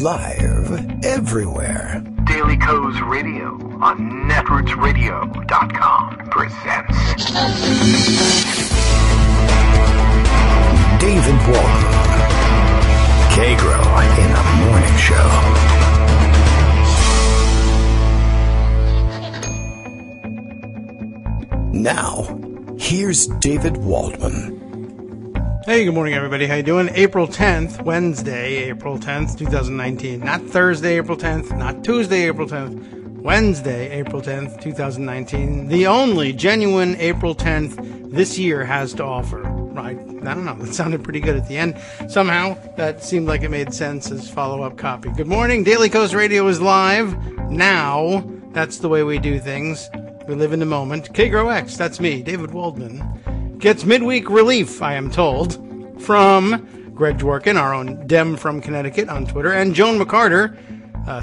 Live everywhere. Daily Kos Radio on netrootsradio.com presents David Waldman. Kagro in the Morning Show. Now, here's David Waldman. Hey, good morning, everybody. How you doing? April 10th, Wednesday, April 10th, 2019. Not Thursday, April 10th, not Tuesday, April 10th. Wednesday, April 10th, 2019. The only genuine April 10th this year has to offer. Right? I don't know. That sounded pretty good at the end. Somehow, that seemed like it made sense as follow-up copy. Good morning. Daily Kos Radio is live now. That's the way we do things. We live in the moment. Kagro X, that's me, David Waldman, gets midweek relief, I am told, from Greg Dworkin, our own Dem from Connecticut on Twitter, and Joan McCarter,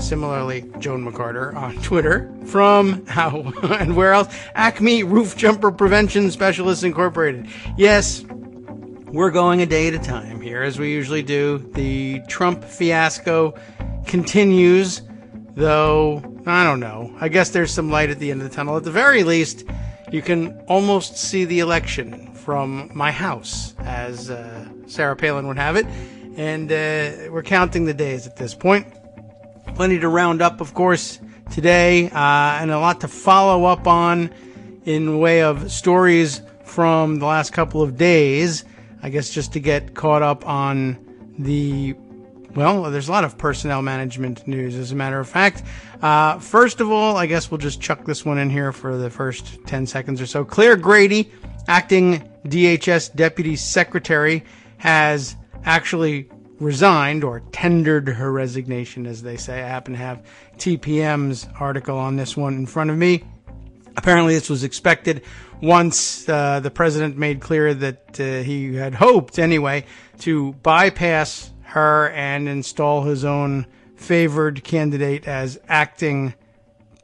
similarly Joan McCarter on Twitter, from, and where else? Acme Roof Jumper Prevention Specialists Incorporated. Yes, we're going a day at a time here, as we usually do. The Trump fiasco continues, though, I don't know. I guess there's some light at the end of the tunnel. At the very least, you can almost see the election from my house, as Sarah Palin would have it. And we're counting the days at this point. Plenty to round up, of course, today, and a lot to follow up on in way of stories from the last couple of days. I guess just to get caught up on there's a lot of personnel management news, as a matter of fact. First of all, I guess we'll just chuck this one in here for the first 10 seconds or so. Claire Grady, acting DHS Deputy Secretary, has actually resigned, or tendered her resignation, as they say. I happen to have TPM's article on this one in front of me. Apparently this was expected once the president made clear that he had hoped, anyway, to bypass her and install his own favored candidate as acting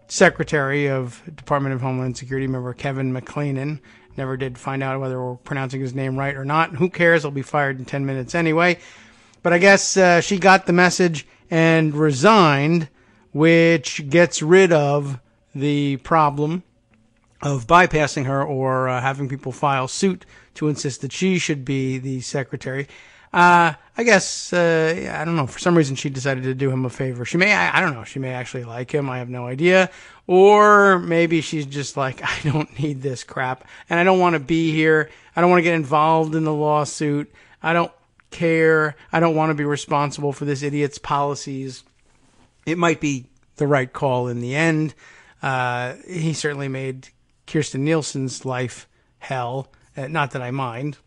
Secretary of Department of Homeland Security. Remember Kevin McClellan. Never did find out whether we're pronouncing his name right or not. Who cares? He'll be fired in 10 minutes anyway. But I guess she got the message and resigned, which gets rid of the problem of bypassing her or having people file suit to insist that she should be the secretary. I guess, I don't know, for some reason she decided to do him a favor. I don't know, she may actually like him, I have no idea. Or maybe she's just like, I don't need this crap, and I don't want to be here. I don't want to get involved in the lawsuit. I don't care. I don't want to be responsible for this idiot's policies. It might be the right call in the end. He certainly made Kirstjen Nielsen's life hell. Not that I mind.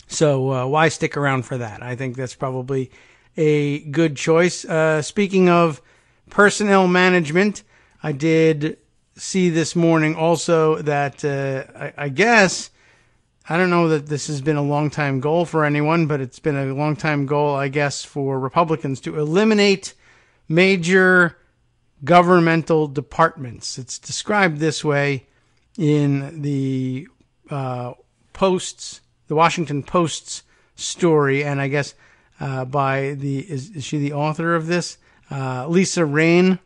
So why stick around for that? I think that's probably a good choice. Speaking of personnel management, I did see this morning also that I guess, I don't know that this has been a long-time goal for anyone, but it's been a long-time goal, I guess, for Republicans to eliminate major governmental departments. It's described this way in the Post's, the Washington Post's story, and I guess by is she the author of this? Lisa Rain,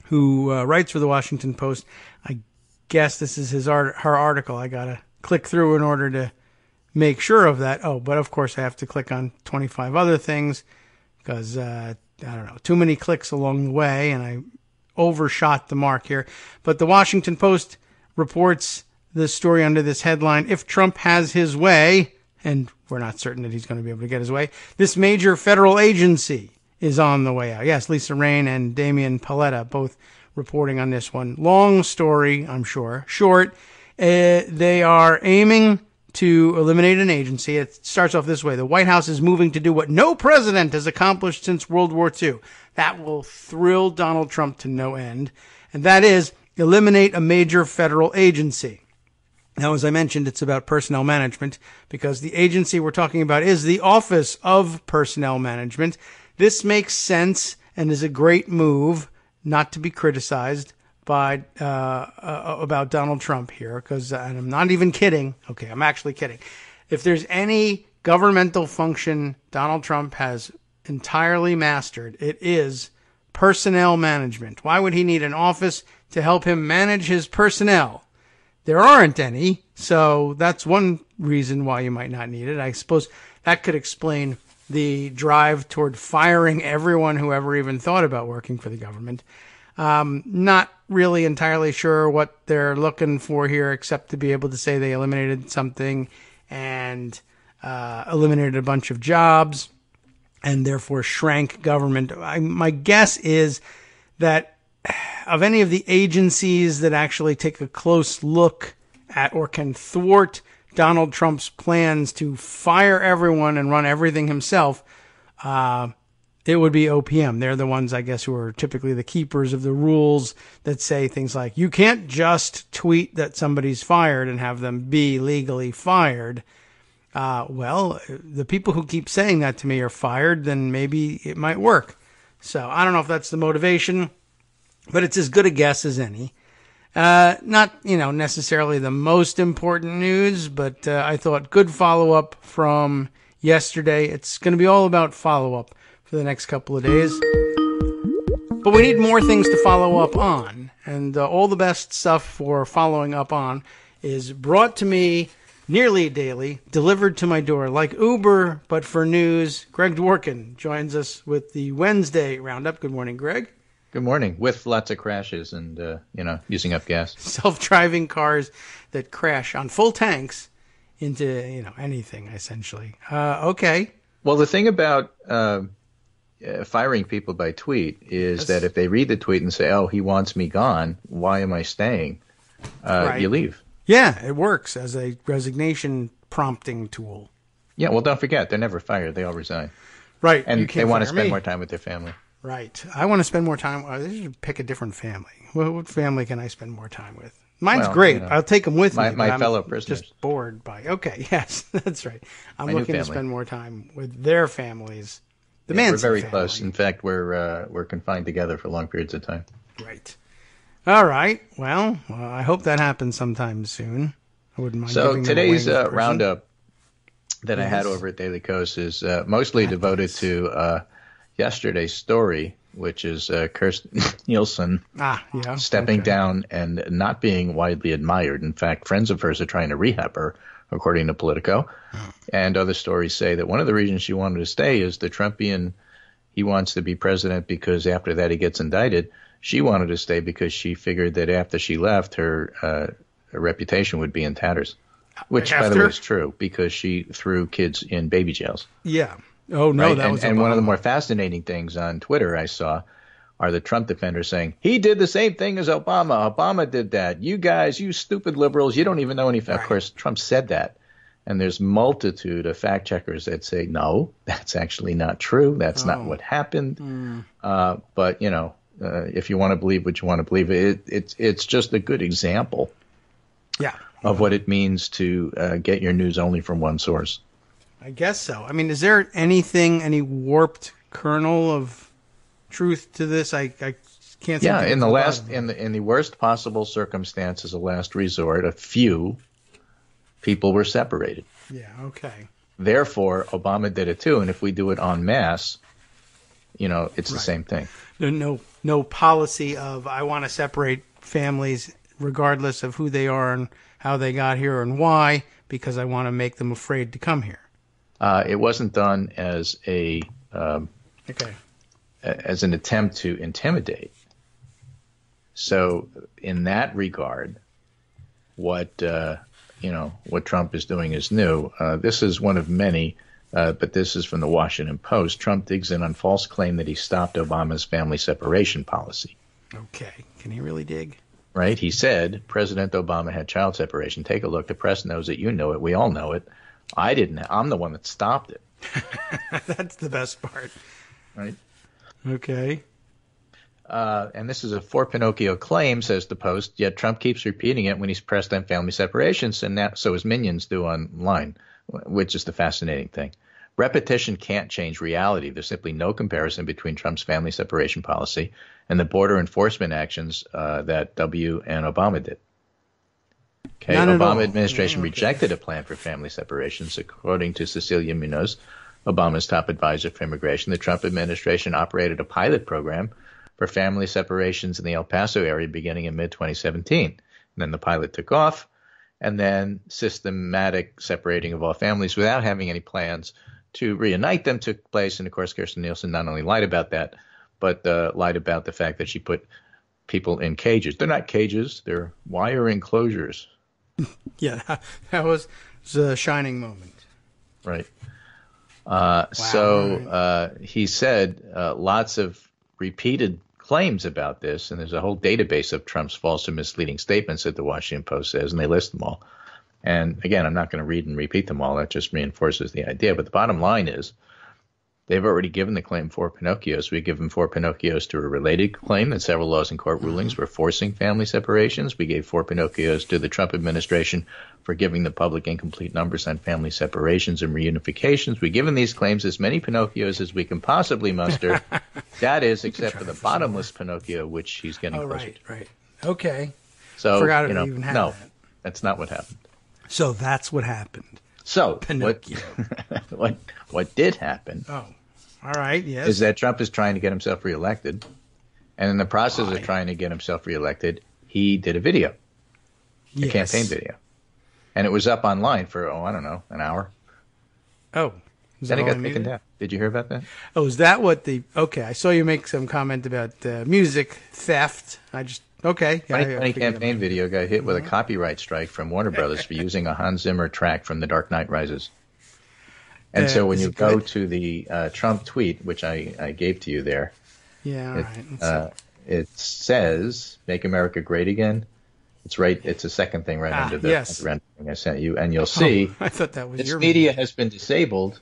who writes for the Washington Post. I guess this is her article. I gotta click through in order to make sure of that. Oh, but of course I have to click on 25 other things because I don't know, too many clicks along the way, and I overshot the mark here. But the Washington Post reports this story under this headline: if Trump has his way, and we're not certain that he's going to be able to get his way, this major federal agency is on the way out. Yes, Lisa Rain and Damian Paletta both reporting on this one. Long story, I'm sure. Short, they are aiming to eliminate an agency. It starts off this way: the White House is moving to do what no president has accomplished since World War II. That will thrill Donald Trump to no end. And that is eliminate a major federal agency. Now, as I mentioned, it's about personnel management because the agency we're talking about is the Office of Personnel Management. This makes sense and is a great move, not to be criticized by about Donald Trump here, because I'm not even kidding. Okay, I'm actually kidding. If there's any governmental function Donald Trump has entirely mastered. It is personnel management. Why would he need an office to help him manage his personnel? There aren't any, so that's one reason why you might not need it. I suppose that could explain the drive toward firing everyone who ever even thought about working for the government. Not really entirely sure what they're looking for here, except to be able to say they eliminated something and eliminated a bunch of jobs and therefore shrank government. My guess is that of any of the agencies that actually take a close look at or can thwart Donald Trump's plans to fire everyone and run everything himself, it would be OPM. They're the ones, I guess, who are typically the keepers of the rules that say things like, you can't just tweet that somebody's fired and have them be legally fired. Well, the people who keep saying that to me are fired, then maybe it might work. So I don't know if that's the motivation, but it's as good a guess as any. Not, necessarily the most important news, but I thought good follow-up from yesterday. It's going to be all about follow-up for the next couple of days. But we need more things to follow up on, and all the best stuff for following up on is brought to me nearly daily, delivered to my door, like Uber, but for news. Greg Dworkin joins us with the Wednesday Roundup. Good morning, Greg. Good morning, with lots of crashes and, using up gas. Self-driving cars that crash on full tanks into, anything, essentially. Okay. Well, the thing about firing people by tweet is that if they read the tweet and say, oh, he wants me gone, why am I staying? Right. You leave. Yeah, it works as a resignation prompting tool. Yeah, well, don't forget, they're never fired. They all resign. Right. And they want to spend more time with their family. Right. I want to spend more time. They should pick a different family. What family can I spend more time with? Mine's great. I'll take them with me. My fellow prisoners. Just bored by. Okay. Yes, that's right. I'm my looking to spend more time with their families. The Manson we're very family. close. In fact, we're confined together for long periods of time. Right. All right. Well, I hope that happens sometime soon. I wouldn't mind. So giving today's them a wing roundup that I had over at Daily Kos is mostly devoted to yesterday's story, which is Kirsten Nielsen stepping down and not being widely admired. In fact, friends of hers are trying to rehab her, according to Politico. And other stories say that one of the reasons she wanted to stay is the Trumpian, he wants to be president because after that he gets indicted. She wanted to stay because she figured that after she left, her reputation would be in tatters. Which, by the way, is true because she threw kids in baby jails. Yeah. Oh, no, right? that was and one of the more fascinating things on Twitter I saw are the Trump defenders saying, he did the same thing as Obama. Obama did that. You guys, you stupid liberals, you don't even know anything. Right. Of course, Trump said that. And there's multitude of fact checkers that say, no, that's actually not true. That's not what happened. But, if you want to believe what you want to believe, it's just a good example of what it means to get your news only from one source. I guess so. I mean, is there any warped kernel of truth to this? I can't think of in the worst possible circumstances of last resort, a few people were separated. Yeah, okay. Therefore, Obama did it too, and if we do it en masse, it's the same thing. No policy of I want to separate families regardless of who they are and how they got here and why, because I want to make them afraid to come here. It wasn't done as as an attempt to intimidate. So in that regard, what Trump is doing is new. This is one of many, but this is from the Washington Post. Trump digs in on false claim that he stopped Obama's family separation policy. Okay. Can he really dig? Right. He said President Obama had child separation. Take a look. The press knows it. You know it. We all know it. I didn't. I'm the one that stopped it. That's the best part. Right. Okay. And this is a for Pinocchio claim, says the Post, yet Trump keeps repeating it when he's pressed on family separations, and so his minions do online, which is the fascinating thing. Repetition can't change reality. There's simply no comparison between Trump's family separation policy and the border enforcement actions that W and Obama did. Okay, Obama administration rejected a plan for family separations, according to Cecilia Munoz, Obama's top advisor for immigration, the Trump administration operated a pilot program for family separations in the El Paso area beginning in mid-2017. And then the pilot took off, and then systematic separating of all families without having any plans to reunite them took place. And, of course, Kirstjen Nielsen not only lied about that, but lied about the fact that she put people in cages. They're not cages. They're wire enclosures. Yeah, that was a shining moment. Right. Wow. So he said lots of repeated claims about this, and there's a whole database of Trump's false and misleading statements that the Washington Post says, and they list them all. And again, I'm not going to read and repeat them all. That just reinforces the idea. But the bottom line is they've already given the claim 4 Pinocchios. We give them 4 Pinocchios to a related claim that several laws and court rulings were forcing family separations. We gave 4 Pinocchios to the Trump administration for giving the public incomplete numbers on family separations and reunifications. We've given these claims as many Pinocchios as we can possibly muster. That is, except for the bottomless Pinocchio, which he's getting closer to. Right. Okay. So, Forgot it even had no, that. That's not what happened. So that's what happened. So Pinocchio. what did happen? Oh, all right. Yes. Is that Trump is trying to get himself reelected, and in the process of trying to get himself reelected, he did a video, a campaign video, and it was up online for I don't know, an hour. Oh, then it got taken down. Did you hear about that? Oh, is that what the? Okay, I saw you make some comment about music theft. Okay. 2020 campaign video got hit with a copyright strike from Warner Brothers for using a Hans Zimmer track from The Dark Knight Rises. And so when you go to the Trump tweet, which I gave to you there, it says, "Make America Great Again." It's right. It's the second thing right under the rendering I sent you, and you'll see. I thought that was this media has been disabled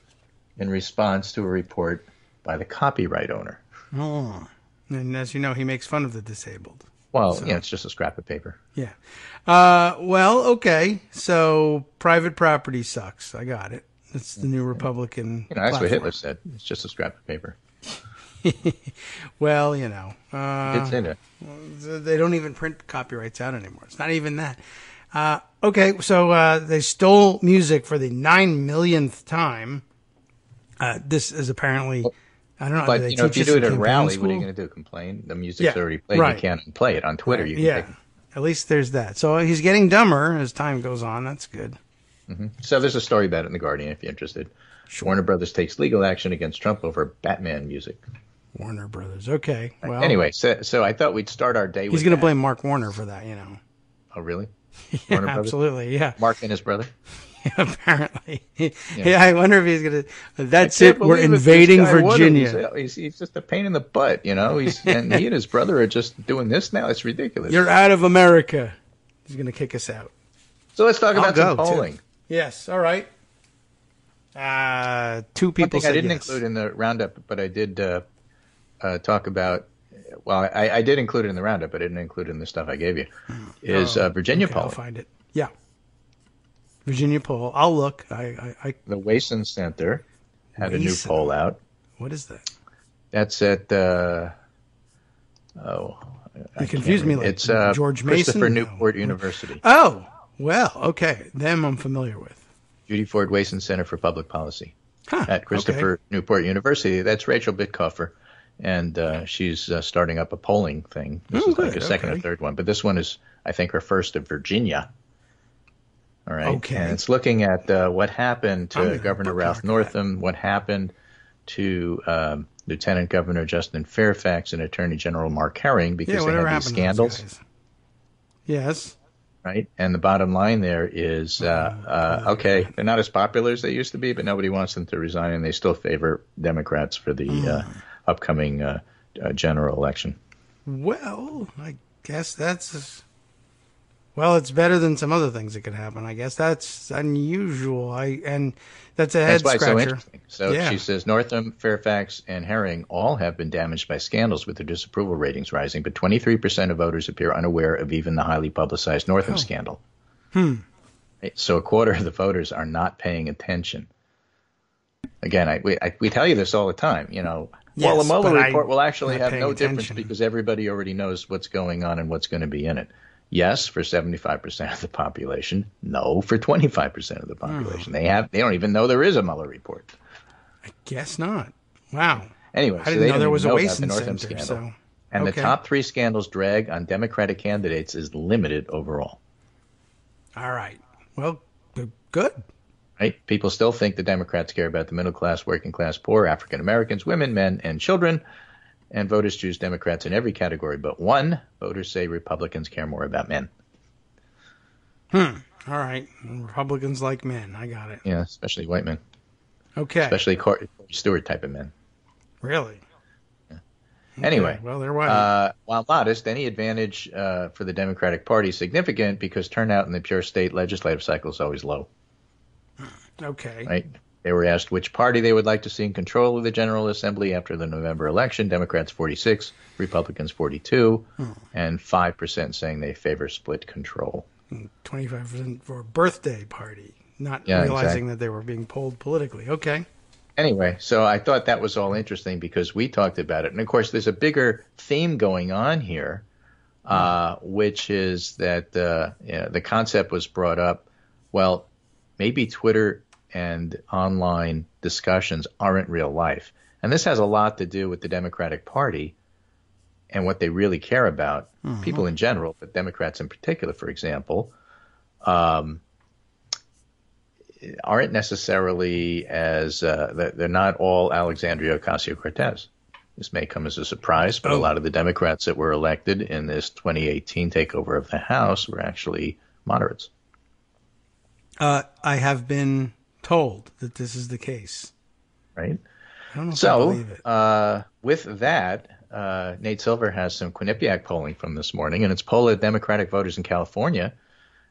in response to a report by the copyright owner. Oh, and as you know, he makes fun of the disabled. Well, it's just a scrap of paper. Yeah. Well, okay. So private property sucks. I got it. It's the new Republican. That's what Hitler said. It's just a scrap of paper. Well, it's in it. They don't even print copyrights out anymore. It's not even that. Okay, so they stole music for the 9 millionth time. This is apparently. I don't know. But if you do it at a rally, what are you going to do? Complain? The music's already played. Right. You can't play it on Twitter. You can take it. At least there's that. So he's getting dumber as time goes on. That's good. Mm-hmm. So there's a story about it in The Guardian if you're interested. Sure. Warner Brothers takes legal action against Trump over Batman music. Warner Brothers. Okay. Well. Anyway, so I thought we'd start our day with he's going to blame Mark Warner for that, Oh, really? Yeah, absolutely, yeah. Mark and his brother? Apparently. Yeah, I wonder if he's going to... That's it. We're invading Virginia. He's just a pain in the butt, and he and his brother are just doing this now. It's ridiculous. You're out of America. He's going to kick us out. So let's talk about some polling. Too. Yes, all right. 2 people said I didn't include in the roundup, but I did talk about... Well, I did include it in the roundup, but I didn't include it in the stuff I gave you. Is Virginia polling. I'll find it. Yeah. Virginia poll. I'll look. The Wason Center had a new poll out. What is that? That's at... You confused me. It's George Mason? Christopher Newport University. Oh, well, okay. Them I'm familiar with. Judy Ford Wason Center for Public Policy at Christopher Newport University. That's Rachel Bitkoffer, and she's starting up a polling thing. This is like a second or third one, but this one is, I think, her first of Virginia. All right. Okay. And it's looking at what happened to Governor Ralph Northam, what happened to Lieutenant Governor Justin Fairfax and Attorney General Mark Herring because they had these scandals. Yes. Right. And the bottom line there is, okay, they're not as popular as they used to be, but nobody wants them to resign, and they still favor Democrats for the upcoming general election. Well, I guess that's... Well, it's better than some other things that could happen. I guess that's unusual. And that's a head scratcher. That's why it's so interesting. So she says Northam, Fairfax, and Herring all have been damaged by scandals with their disapproval ratings rising, but 23% of voters appear unaware of even the highly publicized Northam scandal. Right? So a quarter of the voters are not paying attention. Again, we tell you this all the time. Well, the Mueller report will actually have no difference because everybody already knows what's going on and what's going to be in it. Yes, for 75% of the population. No, for 25% of the population. They don't even know there is a Mueller report. Guess not. Wow. Anyway, I so didn't they know there was a know Wason about the Northam Center. scandal. So. And Okay. the top 3 scandals drag on Democratic candidates is limited overall. All right. Well, good. Right? People still think the Democrats care about the middle class, working class, poor, African Americans, women, men, and children. And voters choose Democrats in every category but one. Voters say Republicans care more about men. All right. Republicans like men. I got it. Yeah, especially white men. Okay. Especially Corey Stewart type of men. Really? Yeah. Anyway, okay. Well, they're white. While modest, any advantage for the Democratic Party is significant because turnout in the pure state legislative cycle is always low. Okay. Right? They were asked which party they would like to see in control of the General Assembly after the November election. Democrats 46, Republicans 42, and 5% saying they favor split control. 25% for a birthday party, not realizing that they were being polled politically. Okay. Anyway, so I thought that was all interesting because we talked about it. And, of course, there's a bigger theme going on here, which is that the concept was brought up, well, maybe Twitter and online discussions aren't real life. And this has a lot to do with the Democratic Party and what they really care about, people in general, but Democrats in particular, for example, aren't necessarily as they're not all Alexandria Ocasio-Cortez. This may come as a surprise, but a lot of the Democrats that were elected in this 2018 takeover of the House were actually moderates. I have been told that this is the case. Right? I don't know if I believe it. With that, Nate Silver has some Quinnipiac polling from this morning, and it's polled of Democratic voters in California.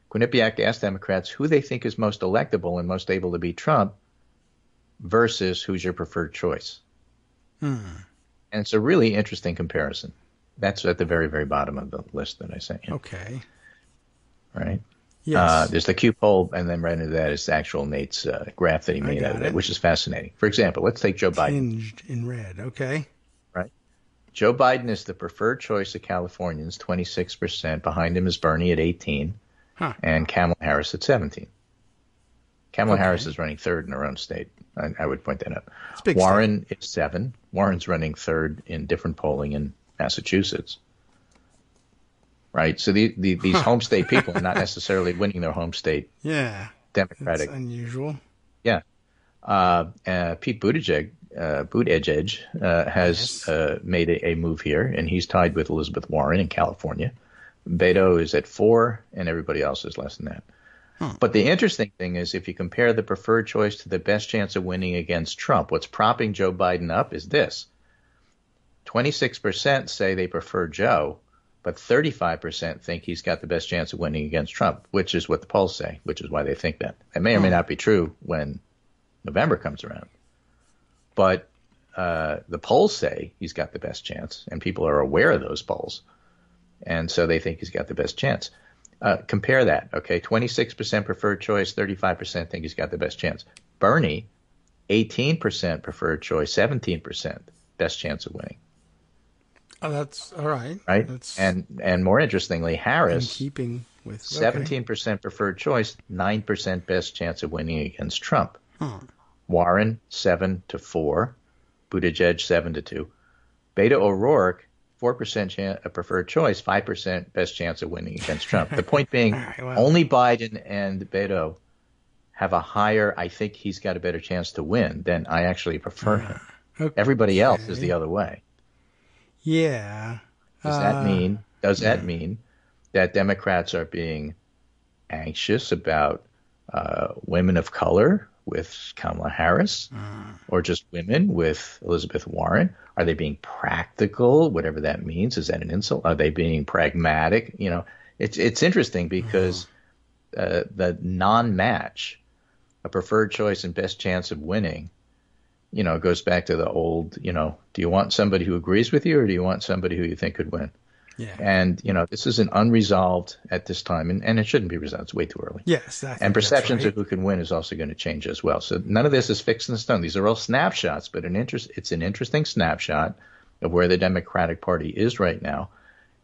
Quinnipiac asked Democrats who they think is most electable and most able to beat Trump versus who's your preferred choice. And it's a really interesting comparison. That's at the very, very bottom of the list that I sent you. Okay. Right? Yes. There's the Q poll, and then right into that is the actual Nate's graph that he made out of it, which is fascinating. For example, let's take Joe Biden. Tinged in red. Okay. Right. Joe Biden is the preferred choice of Californians, 26%. Behind him is Bernie at 18%, and Kamala Harris at 17%. Kamala Harris is running third in her own state. I would point that out. Warren is 7%. Warren's running third in different polling in Massachusetts. Right, so these home state people are not necessarily winning their home state. Yeah, Democratic. That's unusual. Yeah, Pete Buttigieg has made a move here, and he's tied with Elizabeth Warren in California. Beto is at 4%, and everybody else is less than that. But the interesting thing is, if you compare the preferred choice to the best chance of winning against Trump, what's propping Joe Biden up is this: 26% say they prefer Joe, but 35% think he's got the best chance of winning against Trump, which is what the polls say, which is why they think that. It may or may not be true when November comes around. But the polls say he's got the best chance, and people are aware of those polls. And so they think he's got the best chance. Compare that, okay? 26% preferred choice, 35% think he's got the best chance. Bernie, 18% preferred choice, 17% best chance of winning. Oh, that's all right. Right? That's and more interestingly, Harris, in keeping with 17% preferred choice, 9% best chance of winning against Trump. Warren, 7-4. Buttigieg, 7-2. Beto O'Rourke, 4% preferred choice, 5% best chance of winning against Trump. The point being, only Biden and Beto have a higher, I think he's got a better chance to win than I actually prefer him. Everybody else is the other way. Yeah. Does that mean that Democrats are being anxious about women of color with Kamala Harris, or just women with Elizabeth Warren? Are they being practical, whatever that means? Is that an insult? Are they being pragmatic? You know, it's interesting because the non-match, a preferred choice and best chance of winning, you know, goes back to the old, you know, do you want somebody who agrees with you or do you want somebody who you think could win? Yeah. And, you know, this is an unresolved at this time, and it shouldn't be resolved. It's way too early. Yes. And perceptions of who can win is also going to change as well. So none of this is fixed in stone. These are all snapshots, but it's an interesting snapshot of where the Democratic Party is right now.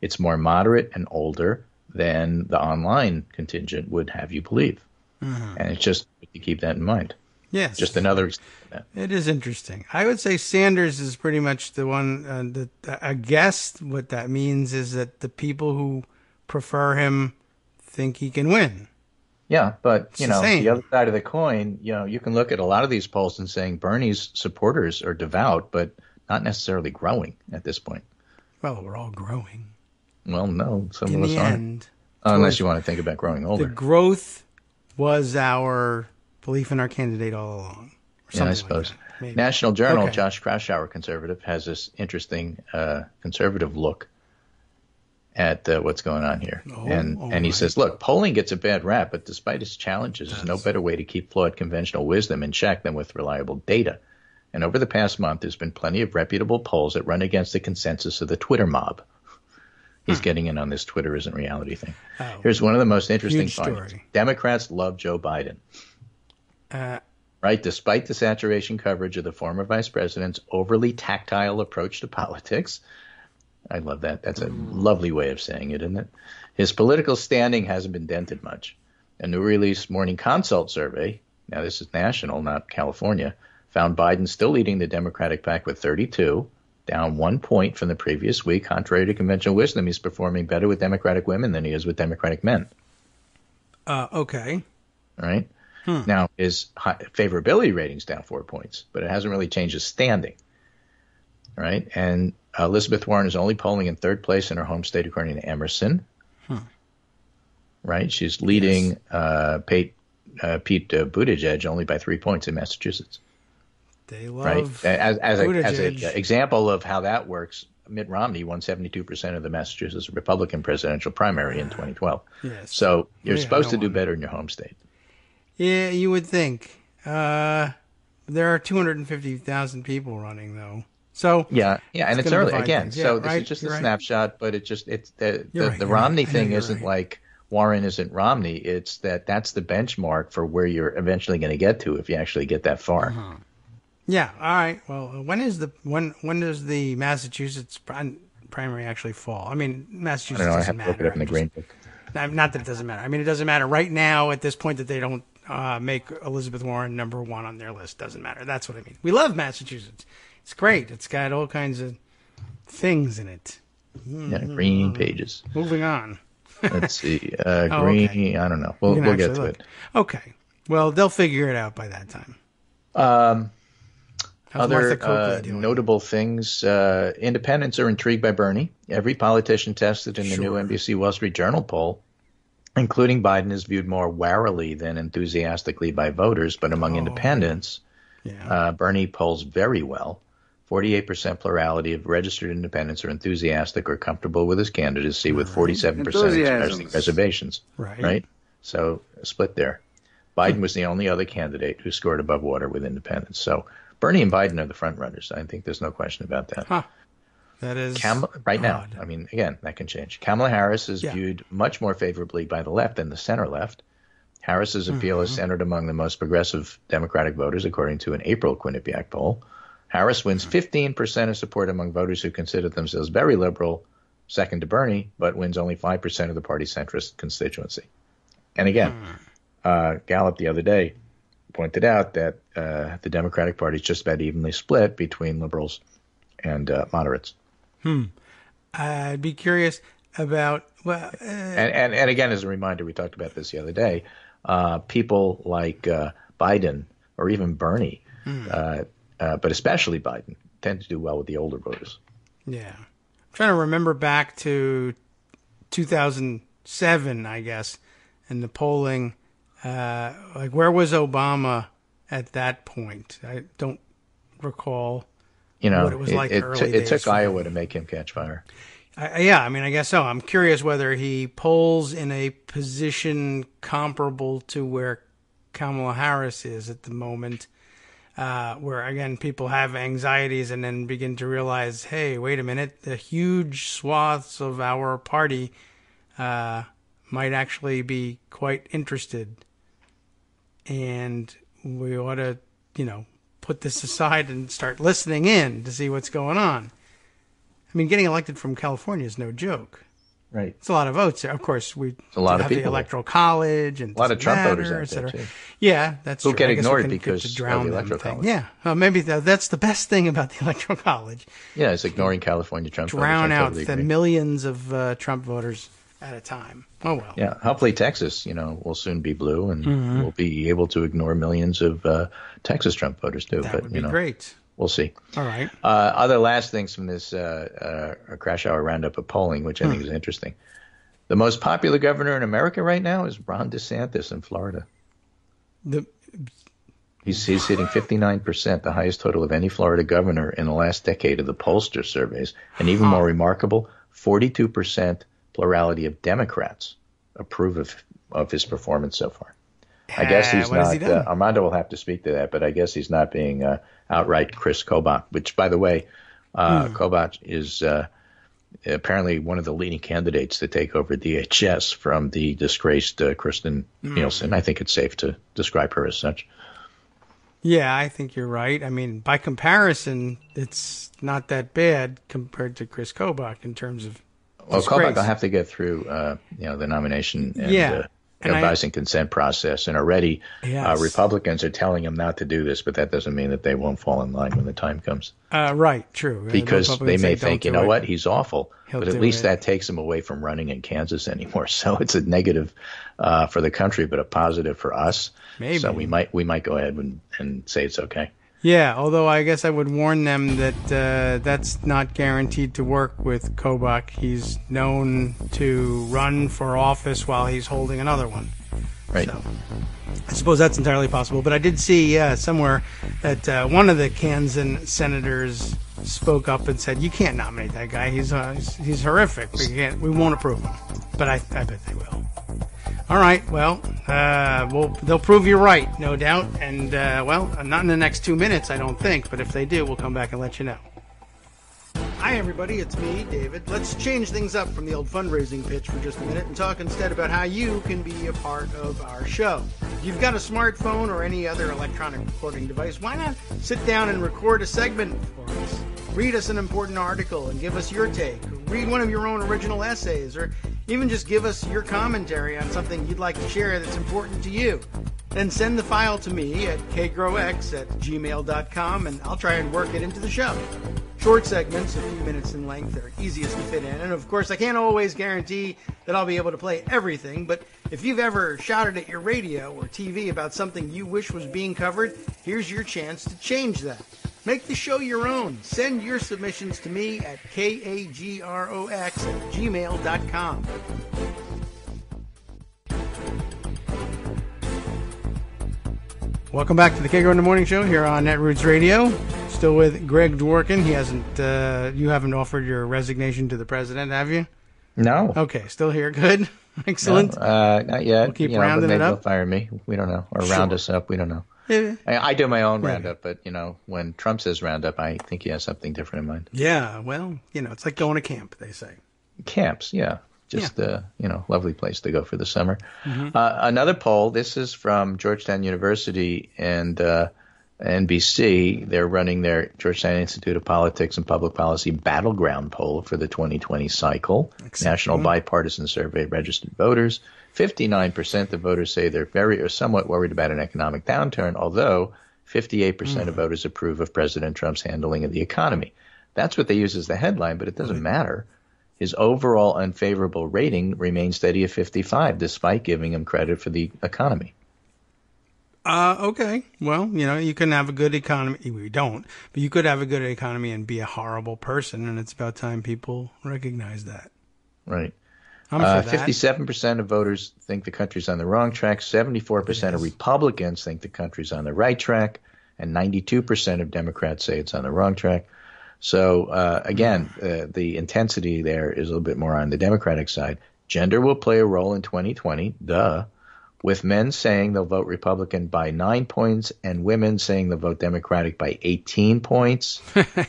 It's more moderate and older than the online contingent would have you believe. And it's just to keep that in mind. Yes. Just another example of that. It is interesting. I would say Sanders is pretty much the one that I guess what that means is that the people who prefer him think he can win. Yeah, but, It's the same. other side of the coin, you can look at a lot of these polls and saying Bernie's supporters are devout, but not necessarily growing at this point. Well, we're all growing. Well, no, some In of us the aren't. end. Unless you want to think about growing older. The growth was our belief in our candidate all along. Yeah, I suppose. Like National Journal, okay. Josh Kraushaar, conservative, has this interesting conservative look at what's going on here. And he says, look, polling gets a bad rap, but despite its challenges, there's no better way to keep flawed conventional wisdom in check than with reliable data. And over the past month, there's been plenty of reputable polls that run against the consensus of the Twitter mob. He's getting in on this Twitter isn't reality thing. Oh, here's one of the most interesting findings. story. Democrats love Joe Biden. Right? Despite the saturation coverage of the former vice president's overly tactile approach to politics. I love that. That's a lovely way of saying it, isn't it? His political standing hasn't been dented much. A new release Morning Consult survey, now this is national, not California, found Biden still leading the Democratic pack with 32, down 1 point from the previous week. Contrary to conventional wisdom, he's performing better with Democratic women than he is with Democratic men. Okay. All right. Now, his favorability rating's down 4 points, but it hasn't really changed his standing. All right. And Elizabeth Warren is only polling in third place in her home state, according to Emerson. Right. She's leading Pete Buttigieg only by 3 points in Massachusetts. They love right. As Buttigieg. an example of how that works, Mitt Romney won 72% of the Massachusetts Republican presidential primary in 2012. Yes. So you're supposed to do better in your home state. Yeah, you would think. There are 250,000 people running, though. So yeah, and it's early again. Yeah, so this is just a snapshot, but the Romney Romney thing isn't like Warren isn't Romney. It's that's the benchmark for where you're eventually going to get to if you actually get that far. Yeah. All right. Well, when does the Massachusetts primary actually fall? I mean, Massachusetts I don't know. doesn't I have to look it up in the Green Book. Not that it doesn't matter. I mean, it doesn't matter right now at this point that they don't make Elizabeth Warren number one on their list. Doesn't matter. That's what I mean. We love Massachusetts. It's great. It's got all kinds of things in it. Yeah, green pages. Moving on. Let's see. Green. Okay. I don't know. We'll get to it. Okay. Well, they'll figure it out by that time. Other notable things. Independents are intrigued by Bernie. Every politician tested in the new NBC Wall Street Journal poll, including Biden, is viewed more warily than enthusiastically by voters. But among independents, Bernie polls very well. 48% plurality of registered independents are enthusiastic or comfortable with his candidacy, with 47% expressing reservations. Right? So a split there. Biden was the only other candidate who scored above water with independents. So Bernie and Biden are the front runners. I think there's no question about that. That is right now. I mean, again, that can change. Kamala Harris is viewed much more favorably by the left than the center left. Harris's appeal is centered among the most progressive Democratic voters, according to an April Quinnipiac poll. Harris wins 15% of support among voters who consider themselves very liberal, second to Bernie, but wins only 5% of the party's centrist constituency. And again, Gallup the other day pointed out that the Democratic Party is just about evenly split between liberals and moderates. I'd be curious about and again, as a reminder, we talked about this the other day. People like Biden or even Bernie, but especially Biden, tend to do well with the older voters. Yeah, I'm trying to remember back to 2007, I guess, and the polling. Like, where was Obama at that point? I don't recall. What it was like early days. It took Iowa to make him catch fire. I mean, I guess so. I'm curious whether he polls in a position comparable to where Kamala Harris is at the moment, where, again, people have anxieties and then begin to realize, hey, wait a minute, the huge swaths of our party might actually be quite interested. And we ought to, put this aside and start listening in to see what's going on. I mean, getting elected from California is no joke. Right. It's a lot of votes. Of course, we have the Electoral College and a lot of Trump voters out there, too. Yeah, that's true. Who get ignored because of the Electoral College. Yeah, maybe that's the best thing about the Electoral College. Yeah, it's ignoring California Trump voters. Drown out the millions of Trump voters at a time. Oh, well. Yeah, hopefully Texas, will soon be blue, and we'll be able to ignore millions of Texas Trump voters, too. That would be great. We'll see. All right. Other last things from this crash hour roundup of polling, which I think is interesting. The most popular governor in America right now is Ron DeSantis in Florida. He's hitting 59%, the highest total of any Florida governor in the last decade of the pollster surveys. And even more remarkable, 42% plurality of Democrats approve of his performance so far. I guess he's not. Armando will have to speak to that, but I guess he's not being outright Chris Kobach, which, by the way, Kobach is apparently one of the leading candidates to take over DHS from the disgraced Kristen Nielsen. I think it's safe to describe her as such. Yeah, I think you're right. I mean, by comparison, it's not that bad compared to Chris Kobach in terms of disgrace. Kobach will have to get through, the nomination and advising consent process. And already Republicans are telling him not to do this, but that doesn't mean that they won't fall in line when the time comes. Right, true. Because they may think, what, he's awful. But at least that takes him away from running in Kansas anymore. So it's a negative for the country, but a positive for us. Maybe. So we might go ahead and say it's okay. Yeah, although I guess I would warn them that that's not guaranteed to work with Kobach. He's known to run for office while he's holding another one. Right. So, I suppose that's entirely possible. But I did see somewhere that one of the Kansan senators spoke up and said, "You can't nominate that guy. He's horrific. We won't approve him." But I bet they will. All right. Well, they'll prove you right, no doubt. And not in the next 2 minutes, I don't think. But if they do, we'll come back and let you know. Hi, everybody. It's me, David. Let's change things up from the old fundraising pitch for just a minute and talk instead about how you can be a part of our show. If you've got a smartphone or any other electronic recording device, why not sit down and record a segment for us? Read us an important article and give us your take. Read one of your own original essays, or even just give us your commentary on something you'd like to share that's important to you. Then send the file to me at kagrox@gmail.com, and I'll try and work it into the show. Short segments, a few minutes in length, are easiest to fit in. And of course, I can't always guarantee that I'll be able to play everything, but if you've ever shouted at your radio or TV about something you wish was being covered, here's your chance to change that. Make the show your own. Send your submissions to me at kagrox@gmail.com. Welcome back to the Kagro in the Morning Show here on Netroots Radio. Still with Greg Dworkin. He hasn't. You haven't offered your resignation to the president, have you? No. Okay, still here. Good. Excellent. No, not yet. We'll keep rounding it up. They'll fire me. We don't know. Or round us up. We don't know. Yeah. I do my own roundup, but when Trump says roundup, I think he has something different in mind. Yeah. Well, it's like going to camp, they say. Camps, yeah. Just lovely place to go for the summer. Mm-hmm. Another poll. This is from Georgetown University and NBC. They're running their Georgetown Institute of Politics and Public Policy battleground poll for the 2020 cycle. Excellent. National bipartisan survey of registered voters. 59% of voters say they're very or somewhat worried about an economic downturn, although 58% of voters approve of President Trump's handling of the economy. That's what they use as the headline, but it doesn't matter. His overall unfavorable rating remains steady at 55, despite giving him credit for the economy. Okay. Well, you can have a good economy. We don't, but you could have a good economy and be a horrible person, and it's about time people recognize that. Right. I'm for that. 57% of voters think the country's on the wrong track. 74% of Republicans think the country's on the right track, and 92% of Democrats say it's on the wrong track. So, again, the intensity there is a little bit more on the Democratic side. Gender will play a role in 2020, with men saying they'll vote Republican by 9 points and women saying they'll vote Democratic by 18 points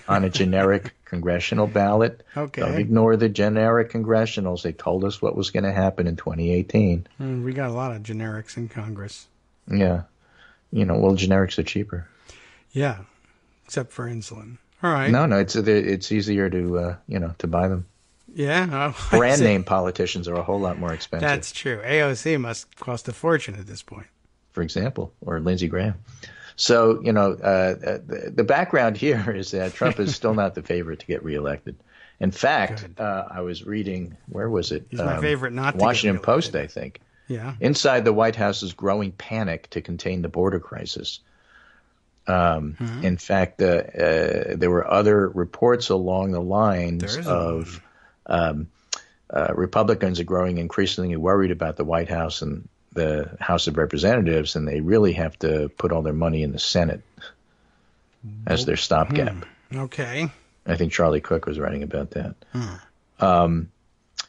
on a generic congressional ballot. Okay. Don't ignore the generic congressionals. They told us what was going to happen in 2018. We got a lot of generics in Congress. Yeah. Generics are cheaper. Yeah, except for insulin. All right. No, it's easier to to buy them. Yeah. Brand name politicians are a whole lot more expensive. That's true. AOC must cost a fortune at this point. For example, or Lindsey Graham. So, the background here is that Trump is still not the favorite to get reelected. In fact, I was reading, where was it? He's my favorite not to Washington get Post, I think. Yeah. Inside the White House's growing panic to contain the border crisis. In fact, there were other reports along the lines of Republicans are growing increasingly worried about the White House and the House of Representatives, and they really have to put all their money in the Senate as their stopgap. Okay. I think Charlie Cook was writing about that.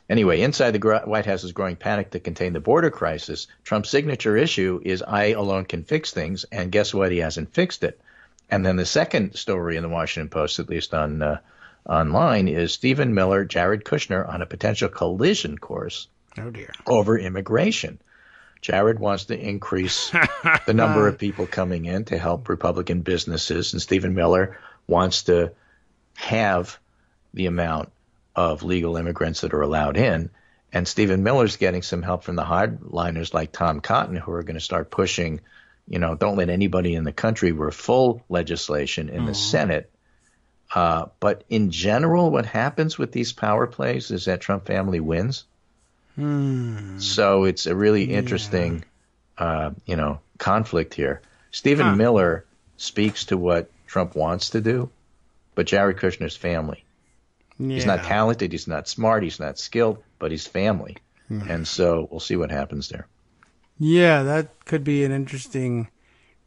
Anyway, inside the White House's growing panic to contain the border crisis, Trump's signature issue is I alone can fix things, and guess what? He hasn't fixed it. And then the second story in the Washington Post, at least on online, is Stephen Miller, Jared Kushner on a potential collision course over immigration. Jared wants to increase the number of people coming in to help Republican businesses, and Stephen Miller wants to have the amount of legal immigrants that are allowed in. And Stephen Miller's getting some help from the hardliners like Tom Cotton, who are going to start pushing, don't let anybody in the country. We're full legislation in the Senate. But in general, what happens with these power plays is that Trump family wins. So it's a really interesting, conflict here. Stephen Miller speaks to what Trump wants to do, but Jared Kushner's family. Yeah. He's not talented, he's not smart, he's not skilled, but he's family. And so we'll see what happens there. Yeah, that could be an interesting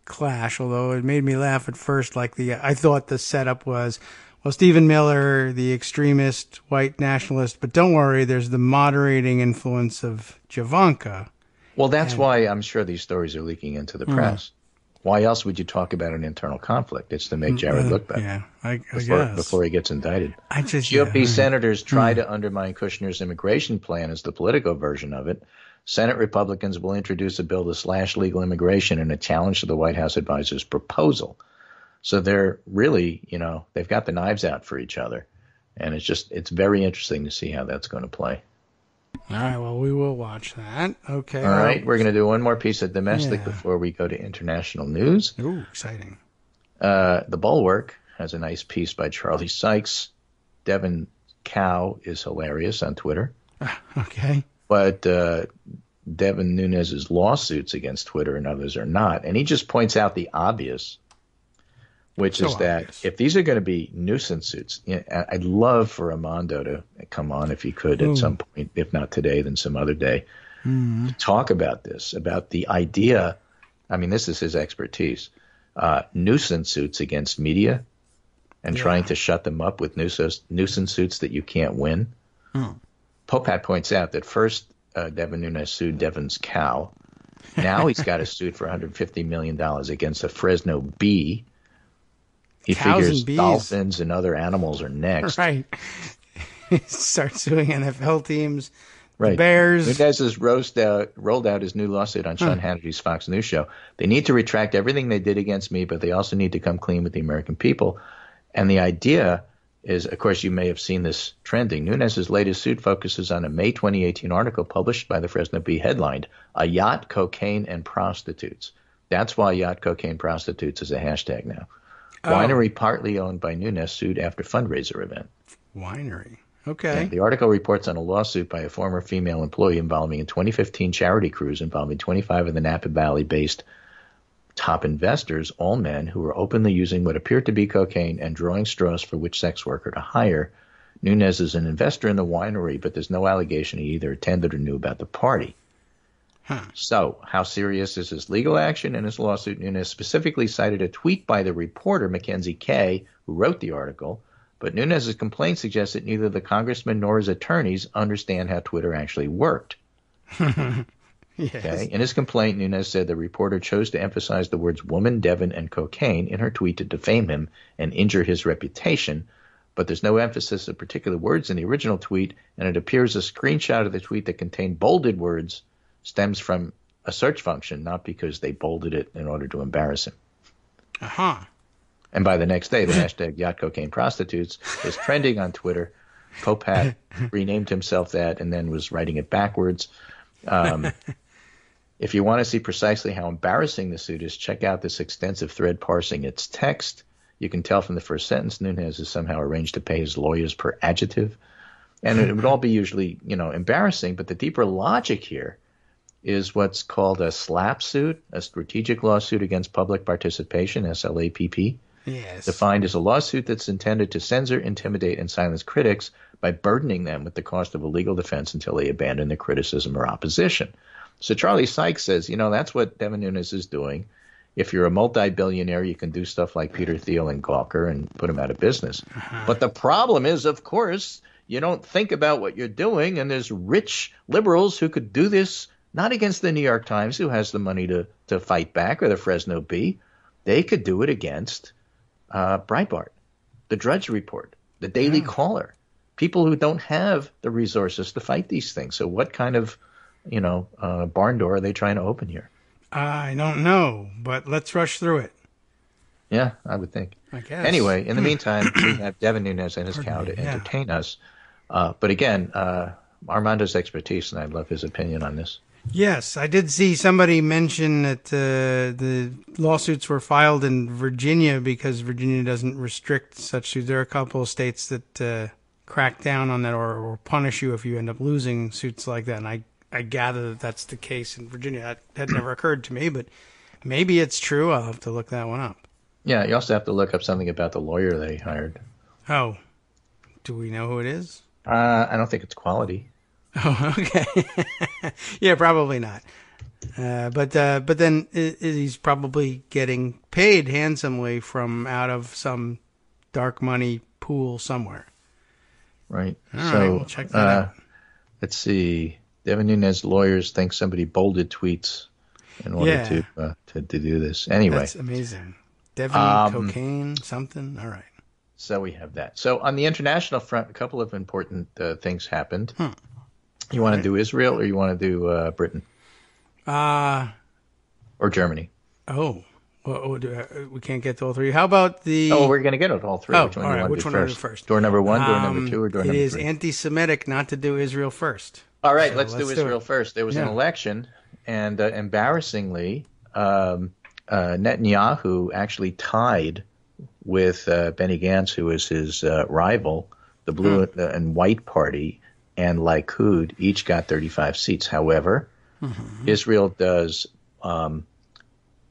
clash, although it made me laugh at first. I thought the setup was, well, Stephen Miller, the extremist white nationalist, but don't worry, there's the moderating influence of Javanka. Well, that's why I'm sure these stories are leaking into the press. Why else would you talk about an internal conflict? It's to make Jared look better. Yeah, I guess. Before he gets indicted. GOP senators try to undermine Kushner's immigration plan as the political version of it. Senate Republicans will introduce a bill to slash legal immigration in a challenge to the White House advisor's proposal. So they're really, they've got the knives out for each other. And it's very interesting to see how that's going to play. All right, well, we will watch that. Okay. All right, we're going to do one more piece of domestic before we go to international news. Ooh, exciting. The Bulwark has a nice piece by Charlie Sykes. Devin Cow is hilarious on Twitter. Okay. But Devin Nunes's lawsuits against Twitter and others are not. And he just points out the obvious, which is that if these are going to be nuisance suits, I'd love for Armando to come on if he could at some point, if not today, then some other day, to talk about this, about the idea. I mean, this is his expertise, nuisance suits against media and trying to shut them up with nuisance suits that you can't win. Popat points out that first Devin Nunes sued Devin's cow. Now he's got a suit for $150 million against a Fresno bee. He figures dolphins and other animals are next. Right. Start suing NFL teams, right. The Bears. Nunez has rolled out his new lawsuit on Sean Hannity's Fox News show. They need to retract everything they did against me, but they also need to come clean with the American people. And the idea is, of course, you may have seen this trending. Nunez's latest suit focuses on a May 2018 article published by the Fresno Bee headlined, "A Yacht, Cocaine, and Prostitutes." That's why yacht, cocaine, prostitutes is a hashtag now. Winery partly owned by Nunes sued after fundraiser event. Winery. Okay. Yeah, the article reports on a lawsuit by a former female employee involving a 2015 charity cruise involving 25 of the Napa Valley-based top investors, all men who were openly using what appeared to be cocaine and drawing straws for which sex worker to hire. Nunes is an investor in the winery, but there's no allegation he either attended or knew about the party. So, how serious is his legal action? In his lawsuit, Nunes specifically cited a tweet by the reporter, Mackenzie Kay, who wrote the article, but Nunes' complaint suggests that neither the congressman nor his attorneys understand how Twitter actually worked. Yes. Okay. In his complaint, Nunes said the reporter chose to emphasize the words woman, Devin, and cocaine in her tweet to defame him and injure his reputation, but there's no emphasis of particular words in the original tweet, and it appears a screenshot of the tweet that contained bolded words stems from a search function, not because they bolded it in order to embarrass him. And by the next day, the hashtag yacht cocaine prostitutes is trending on Twitter. Popat renamed himself that and then was writing it backwards. If you want to see precisely how embarrassing the suit is, check out this extensive thread parsing its text. You can tell from the first sentence Nunes has somehow arranged to pay his lawyers per adjective. And it would all be usually, embarrassing, but the deeper logic here is what's called a SLAPP suit, a strategic lawsuit against public participation, SLAPP. Yes. Defined as a lawsuit that's intended to censor, intimidate, and silence critics by burdening them with the cost of a legal defense until they abandon their criticism or opposition. So Charlie Sykes says, that's what Devin Nunes is doing. If you're a multi-billionaire, you can do stuff like Peter Thiel and Gawker and put them out of business. But the problem is, of course, you don't think about what you're doing, and there's rich liberals who could do this, not against the New York Times, who has the money to fight back, or the Fresno Bee. They could do it against Breitbart, the Drudge Report, the Daily Caller, people who don't have the resources to fight these things. So what kind of, barn door are they trying to open here? I don't know, but let's rush through it. Yeah, I would think. I guess. Anyway, in the meantime, we have Devin Nunes and his cow to entertain us. But again, Armando's expertise, and I love his opinion on this. Yes, I did see somebody mention that the lawsuits were filed in Virginia because Virginia doesn't restrict such suits. There are a couple of states that crack down on that or punish you if you end up losing suits like that. And I gather that that's the case in Virginia. That had never occurred to me, but maybe it's true. I'll have to look that one up. Yeah, you also have to look up something about the lawyer they hired. Oh, do we know who it is? I don't think it's quality. Oh, okay. Yeah, probably not. But then he's probably getting paid handsomely from out of some dark money pool somewhere. Right. All right, we'll check that out. Let's see. Devin Nunes lawyers think somebody bolded tweets in order to do this. Anyway. That's amazing. Devin cocaine, something. All right. So we have that. So on the international front, a couple of important things happened. You want to do Israel or you want to do Britain? Or Germany? Oh. Well, we can't get to all three. How about the... Oh, we're going to get to all three. Oh, which one all right. do you Which want one to do do first? first? Door number one, door number two, or door number three? It is anti-Semitic not to do Israel first. All right, So let's do Israel first. There was an election, and embarrassingly, Netanyahu actually tied with Benny Gantz, who is his rival, the Blue and White Party, and Likud each got 35 seats. However, Israel does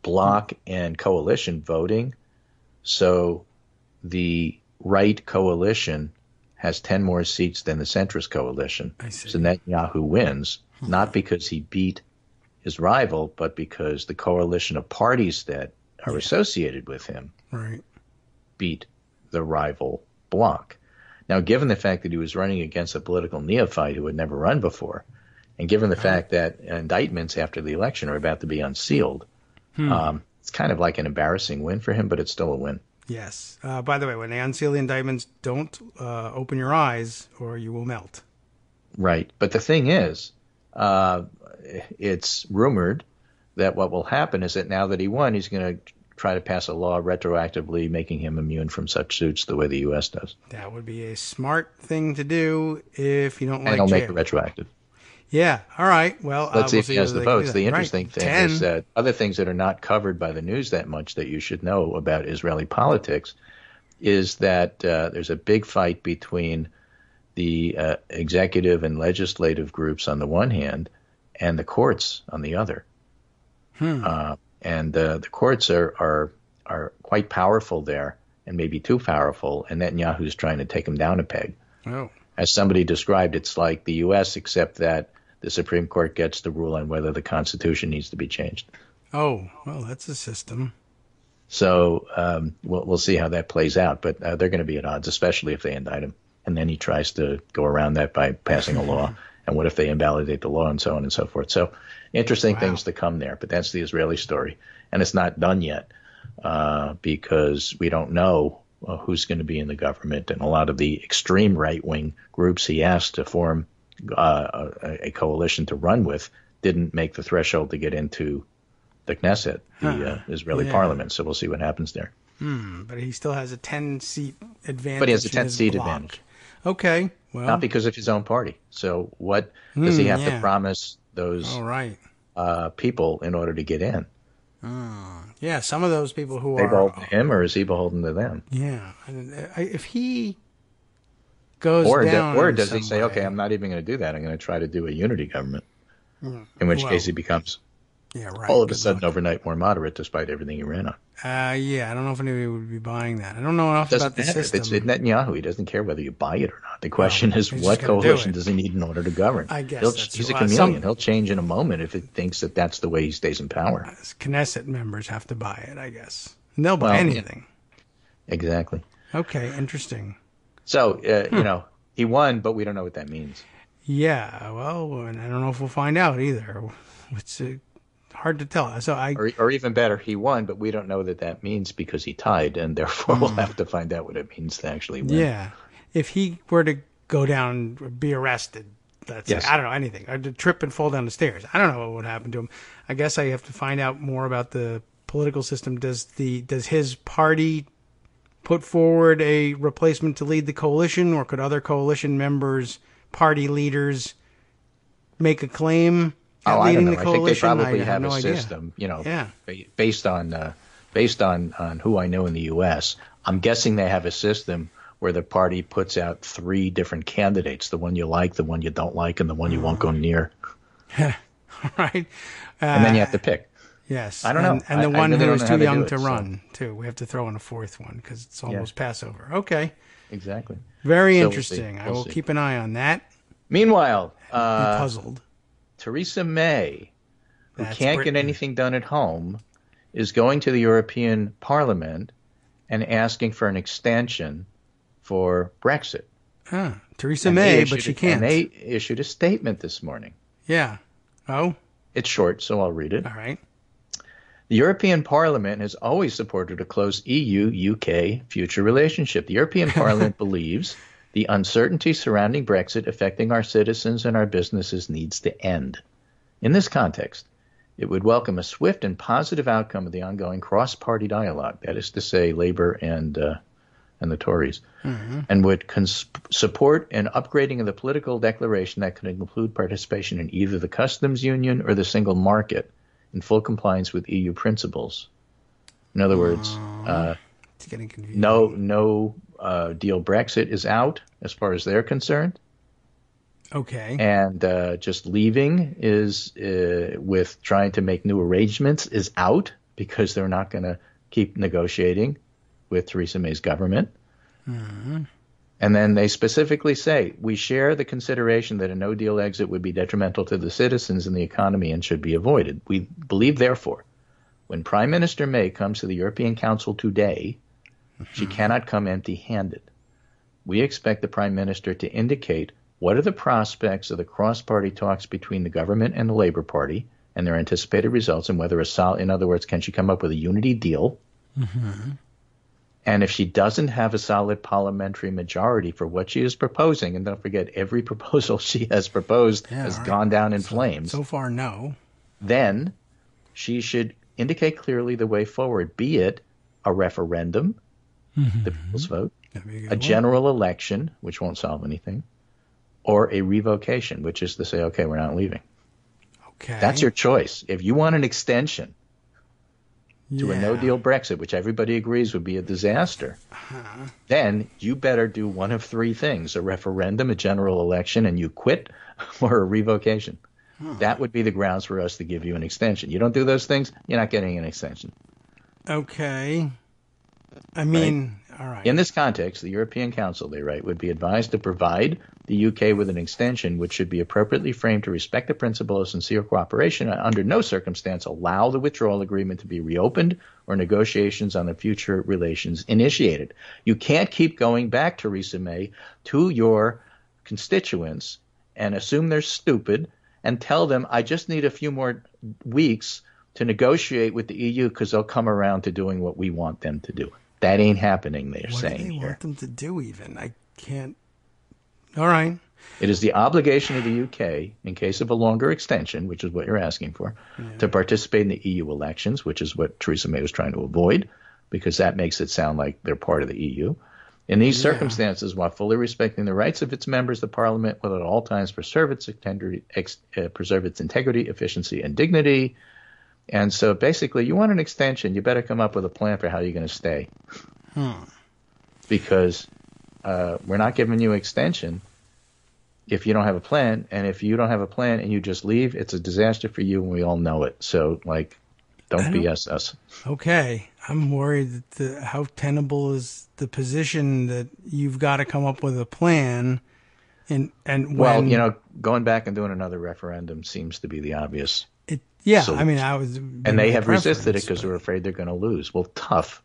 bloc and coalition voting, so the right coalition has 10 more seats than the centrist coalition. So Netanyahu wins, not because he beat his rival, but because the coalition of parties that are associated with him beat the rival bloc. Now, given the fact that he was running against a political neophyte who had never run before, and given the fact that indictments after the election are about to be unsealed, it's kind of like an embarrassing win for him, but it's still a win. Yes. By the way, when they unseal the indictments, don't open your eyes or you will melt. Right. But the thing is, it's rumored that what will happen is that now that he won, he's going to try to pass a law retroactively making him immune from such suits the way the U.S. does. That would be a smart thing to do if you don't like jail. And jail. make it retroactive. Yeah. All right. Well, let's see we'll if he has the votes. The interesting thing 10. is that other things that are not covered by the news that much that you should know about Israeli politics is that there's a big fight between the executive and legislative groups on the one hand and the courts on the other. And the courts are quite powerful there and maybe too powerful, and Netanyahu's trying to take them down a peg. Oh. As somebody described, it's like the U.S., except that the Supreme Court gets to rule on whether the Constitution needs to be changed. Oh, well, that's a system. So we'll see how that plays out, but they're going to be at odds, especially if they indict him. And then he tries to go around that by passing a law. And what if they invalidate the law and so on and so forth? So interesting things to come there, but that's the Israeli story. And it's not done yet because we don't know who's going to be in the government. And a lot of the extreme right-wing groups he asked to form a coalition to run with didn't make the threshold to get into the Knesset, the Israeli parliament. So we'll see what happens there. But he still has a 10-seat advantage. But he has a 10-seat advantage. Okay. Well, not because of his own party. So what does he have to promise those people in order to get in? Yeah, some of those people who are... They beholden to him, or is he beholden to them? Yeah. If he goes down... Or does he say, okay, I'm not even going to do that. I'm going to try to do a unity government. In which case he becomes all of a sudden overnight more moderate despite everything he ran on. I don't know if anybody would be buying that. I don't know enough about the system. It's Netanyahu. He doesn't care whether you buy it or not. The question is, what coalition does he need in order to govern? I guess he's a chameleon. He'll change in a moment if it thinks that that's the way he stays in power. Knesset members have to buy it, I guess. And they'll buy anything. Yeah. Exactly. Okay, interesting. So, he won, but we don't know what that means. Yeah, well, and I don't know if we'll find out either. It's hard to tell. So or even better, he won, but we don't know that means because he tied, and therefore we'll have to find out what it means to actually win. Yeah, if he were to go down, be arrested, I don't know anything, or to trip and fall down the stairs, I don't know what would happen to him. I guess I have to find out more about the political system. Does his party put forward a replacement to lead the coalition, or could other coalition members, party leaders, make a claim at leading the coalition? I think they probably have a system, based on who I know in the U.S. I'm guessing they have a system where the party puts out 3 different candidates: the one you like, the one you don't like, and the one you won't go near. Right. And then you have to pick. Yes. I don't know. And the one who is too young to run, too. We have to throw in a 4th one because it's almost Passover. Okay. Exactly. Very interesting. We'll I will keep an eye on that. Meanwhile, be puzzled. Theresa May, who can't get anything done at home, is going to the European Parliament and asking for an extension for Brexit. Theresa May, but she can't. And they issued a statement this morning. Yeah. Oh? It's short, so I'll read it. All right. The European Parliament has always supported a close EU-UK future relationship. The European Parliament believes the uncertainty surrounding Brexit affecting our citizens and our businesses needs to end. In this context, it would welcome a swift and positive outcome of the ongoing cross-party dialogue, that is to say, Labour and the Tories, and would support an upgrading of the political declaration that could include participation in either the customs union or the single market in full compliance with EU principles. In other words, it's getting confusing. No deal Brexit is out as far as they're concerned. Okay. And just leaving is with trying to make new arrangements is out because they're not going to keep negotiating with Theresa May's government. Mm-hmm. And then they specifically say, we share the consideration that a no-deal exit would be detrimental to the citizens and the economy and should be avoided. We believe, therefore, when Prime Minister May comes to the European Council today, she cannot come empty-handed. We expect the Prime Minister to indicate what are the prospects of the cross-party talks between the government and the Labour Party and their anticipated results, and whether in other words, can she come up with a unity deal? Mm-hmm. And if she doesn't have a solid parliamentary majority for what she is proposing, and don't forget, every proposal she has proposed has gone down in flames. So far, no. Then she should indicate clearly the way forward, be it a referendum, the people's vote, a general election, which won't solve anything, or a revocation, which is to say, okay, we're not leaving. Okay. That's your choice. If you want an extension to a no-deal Brexit, which everybody agrees would be a disaster, then you better do one of 3 things: a referendum, a general election, and you quit, or a revocation. That would be the grounds for us to give you an extension. You don't do those things, you're not getting an extension. Okay. I mean, all right. In this context, the European Council, they write, would be advised to provide the UK with an extension which should be appropriately framed to respect the principle of sincere cooperation and under no circumstance allow the withdrawal agreement to be reopened or negotiations on the future relations initiated. You can't keep going back, Theresa May, to your constituents and assume they're stupid and tell them, I just need a few more weeks to negotiate with the EU because they'll come around to doing what we want them to do. That ain't happening, they're saying here. What do they want them to do even? I can't. All right. It is the obligation of the UK, in case of a longer extension, which is what you're asking for, to participate in the EU elections, which is what Theresa May was trying to avoid, because that makes it sound like they're part of the EU, In these circumstances, while fully respecting the rights of its members, the Parliament will at all times preserve its integrity, efficiency, and dignity. And so basically, you want an extension, you better come up with a plan for how you're going to stay. Because we're not giving you extension if you don't have a plan. And if you don't have a plan and you just leave, it's a disaster for you, and we all know it. So, like, don't BS us. Okay. I'm worried that how tenable is the position that you've got to come up with a plan. And when, well, going back and doing another referendum seems to be the obvious. Solution. I mean, and they have resisted it because they're afraid they're going to lose. Well, tough.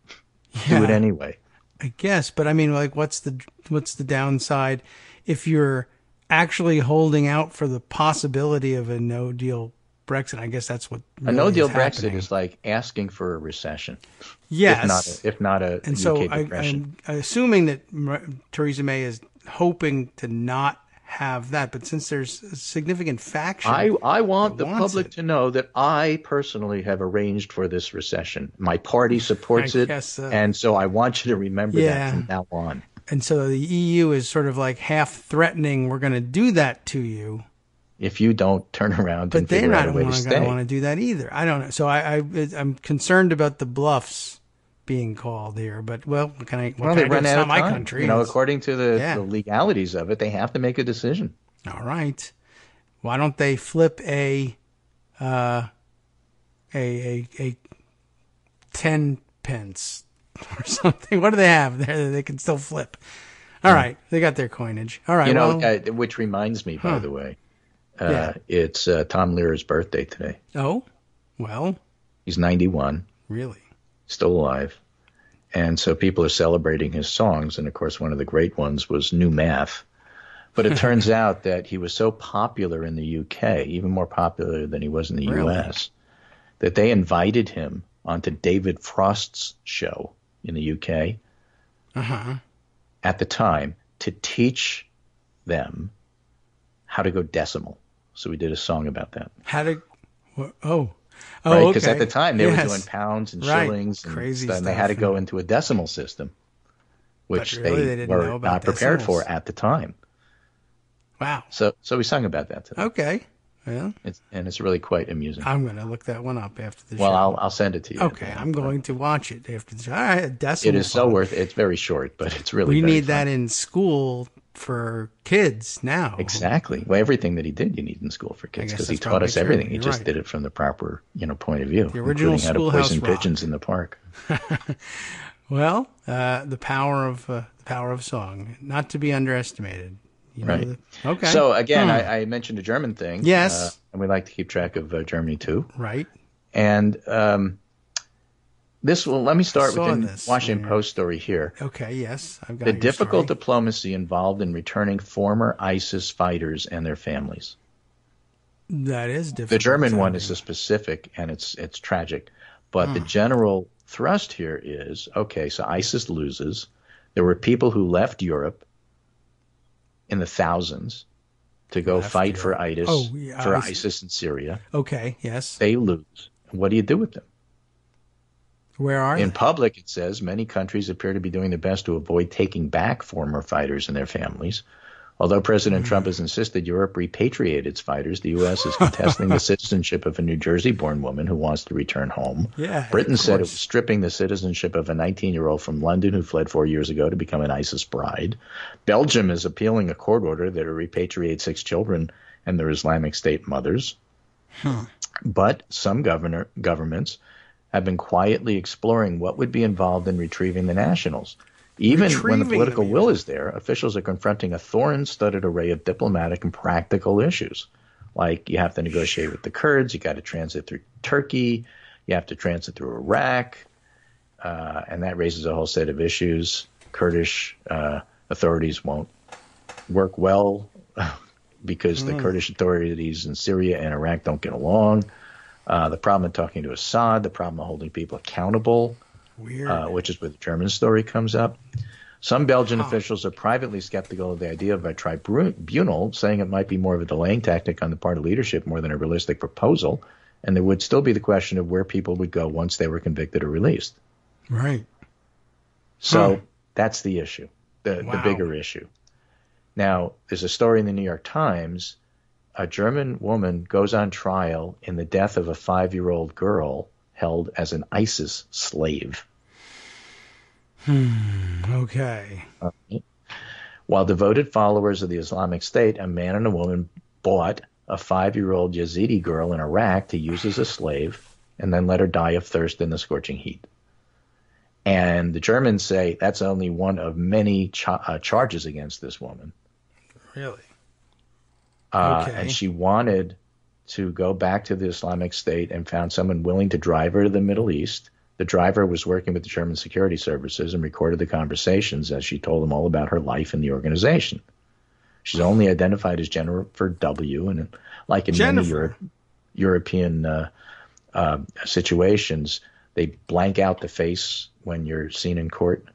Do it anyway. I guess, but I mean, like, what's the downside if you're actually holding out for the possibility of a no-deal Brexit? I guess that's what really a no-deal Brexit is like asking for a recession. Yes, if not a and UK so depression. I'm assuming that Theresa May is hoping to not have that, but since there's a significant faction, I want the public to know that I personally have arranged for this recession. My party supports it, and so I want you to remember that from now on. And so the EU is sort of like half threatening, we're going to do that to you if you don't turn around and figure out a way to stay. But they're not going to want to do that either. I don't know. So I'm concerned about the bluffs being called here. But, well, what can I do? They run out of my time. Country. According to the legalities of it, they have to make a decision. All right. Why don't they flip a 10 pence or something? What do they have there that they can still flip? All right. They got their coinage. All right. Which reminds me, by the way, it's Tom Lehrer's birthday today. Oh, well. He's 91. Really? Still alive. And so people are celebrating his songs. And, of course, one of the great ones was New Math. But it turns out that he was so popular in the UK, even more popular than he was in the US, that they invited him onto David Frost's show in the UK at the time to teach them how to go decimal. So we did a song about that. Right, because at the time they were doing pounds and shillings and crazy stuff, and they had to go into a decimal system, which they were not prepared for at the time. Wow. So we sung about that today. Okay. Yeah. It's really quite amusing. I'm going to look that one up after the show. Well, I'll send it to you. Okay, I'm going to watch it after the show. All right, decimal. It is so worth it. It's very short, but it's really We very need fun. that in school for kids now. Exactly. Well, everything that he did, you need in school for kids because he taught us everything. He just did it from the proper, point of view, the original including how to poison pigeons in the park. Well, the power of song, not to be underestimated. Right. Okay. So again, I mentioned a German thing. Yes. And we like to keep track of Germany too. Right. And let me start with the Washington Post story here. Okay. Yes. I've got the difficult diplomacy involved in returning former ISIS fighters and their families. That is difficult. The German one is a specific, and it's tragic. But the general thrust here is, okay, so ISIS loses. There were people who left Europe in the thousands to go fight for ISIS in Syria. Okay, yes. They lose. What do you do with them? Where are they? In public, it says many countries appear to be doing their best to avoid taking back former fighters and their families. Although President Trump has insisted Europe repatriate its fighters, the U.S. is contesting the citizenship of a New Jersey-born woman who wants to return home. Yeah, Britain said it was stripping the citizenship of a 19-year-old from London who fled 4 years ago to become an ISIS bride. Belgium is appealing a court order that will repatriate 6 children and their Islamic State mothers. But some governments have been quietly exploring what would be involved in retrieving the nationals. Even when the political will is there, officials are confronting a thorn-studded array of diplomatic and practical issues. Like you have to negotiate with the Kurds, you got to transit through Turkey, you have to transit through Iraq, and that raises a whole set of issues. Kurdish authorities won't work well because the Kurdish authorities in Syria and Iraq don't get along. The problem of talking to Assad, the problem of holding people accountable. Weird. Which is where the German story comes up. Some Belgian officials are privately skeptical of the idea of a tribunal, saying it might be more of a delaying tactic on the part of leadership more than a realistic proposal, and there would still be the question of where people would go once they were convicted or released. Right. So that's the issue. the bigger issue. Now, there's a story in the New York Times. A German woman goes on trial in the death of a 5-year-old girl held as an ISIS slave. Okay. While devoted followers of the Islamic State, a man and a woman bought a 5-year-old Yazidi girl in Iraq to use as a slave and then let her die of thirst in the scorching heat. And the Germans say that's only one of many charges against this woman. Really? Okay. And she wanted to go back to the Islamic State and found someone willing to drive her to the Middle East. The driver was working with the German security services and recorded the conversations as she told them all about her life in the organization. She's only identified as Jennifer W. And like in many European situations, they blank out the face when you're seen in court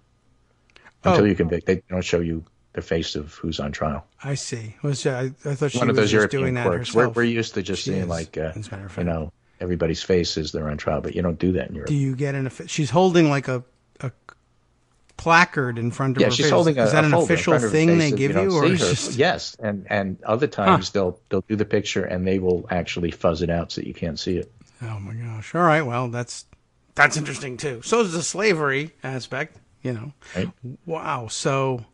until you convict. They don't show you the face of who's on trial. I see. I thought she one of was those just European doing that courts. herself. We're used to just seeing everybody's face as they're on trial, but you don't do that in Europe. Do you get she's holding like a placard in front of her face. Yeah, she's holding Is that an official thing they give you? Or Yes, and other times they'll do the picture and they will actually fuzz it out so you can't see it. Oh my gosh! All right, well that's interesting too. So is the slavery aspect, Right? Wow. So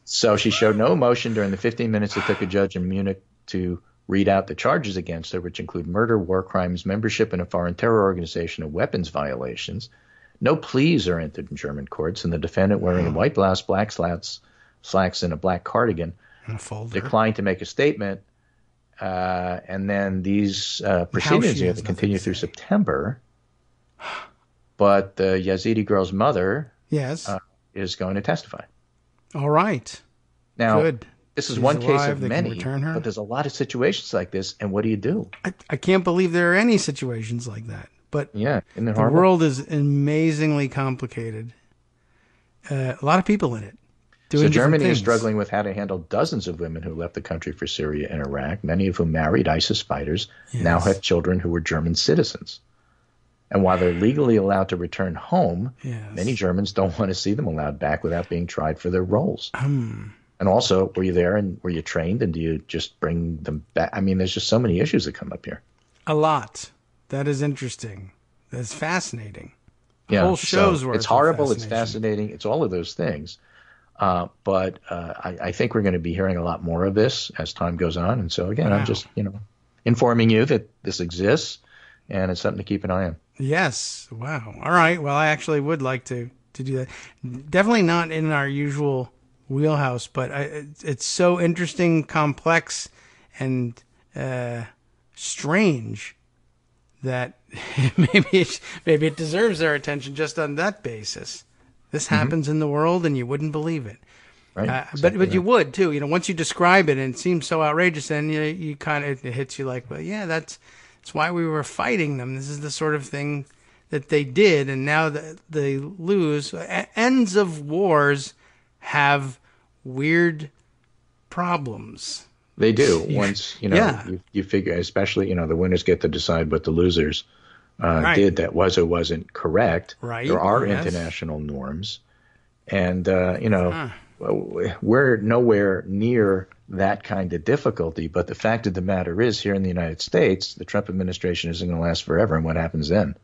So she showed no emotion during the 15 minutes it took a judge in Munich to read out the charges against her, which include murder, war crimes, membership in a foreign terror organization, and weapons violations. No pleas are entered in German courts, and the defendant, wearing a white blouse, black slacks, and a black cardigan, declined to make a statement. And then these proceedings are going to continue through September. But the Yazidi girl's mother is going to testify. All right. Now, good. This is one case of many, but there's a lot of situations like this, and what do you do? I can't believe there are any situations like that. But yeah, the world is amazingly complicated. A lot of people in it doing So Germany things. is struggling with how to handle dozens of women who left the country for Syria and Iraq, many of whom married ISIS fighters, now have children who were German citizens. And while they're legally allowed to return home, many Germans don't want to see them allowed back without being tried for their roles. And also, were you there and were you trained, and do you just bring them back? I mean, there's just so many issues that come up here. A lot. That is interesting. That's fascinating. Yeah, whole show's worth. It's horrible. It's fascinating. It's all of those things. But I think we're going to be hearing a lot more of this as time goes on. And so again, I'm just informing you that this exists, and it's something to keep an eye on. Yes. Wow. All right. Well, I actually would like to do that. Definitely not in our usual wheelhouse, but it's so interesting, complex, and strange that maybe it deserves our attention just on that basis. This happens in the world, and you wouldn't believe it. Right. But you would too. Once you describe it, and it seems so outrageous, then you kind of it hits you like, well, yeah, that's why we were fighting them. This is the sort of thing that they did, and now they lose. Ends of wars have weird problems. They do. Once, you figure, especially, the winners get to decide what the losers did that was or wasn't correct. Right. There are international norms. And, we're nowhere near that kind of difficulty. But the fact of the matter is, here in the United States, the Trump administration isn't going to last forever. And what happens then?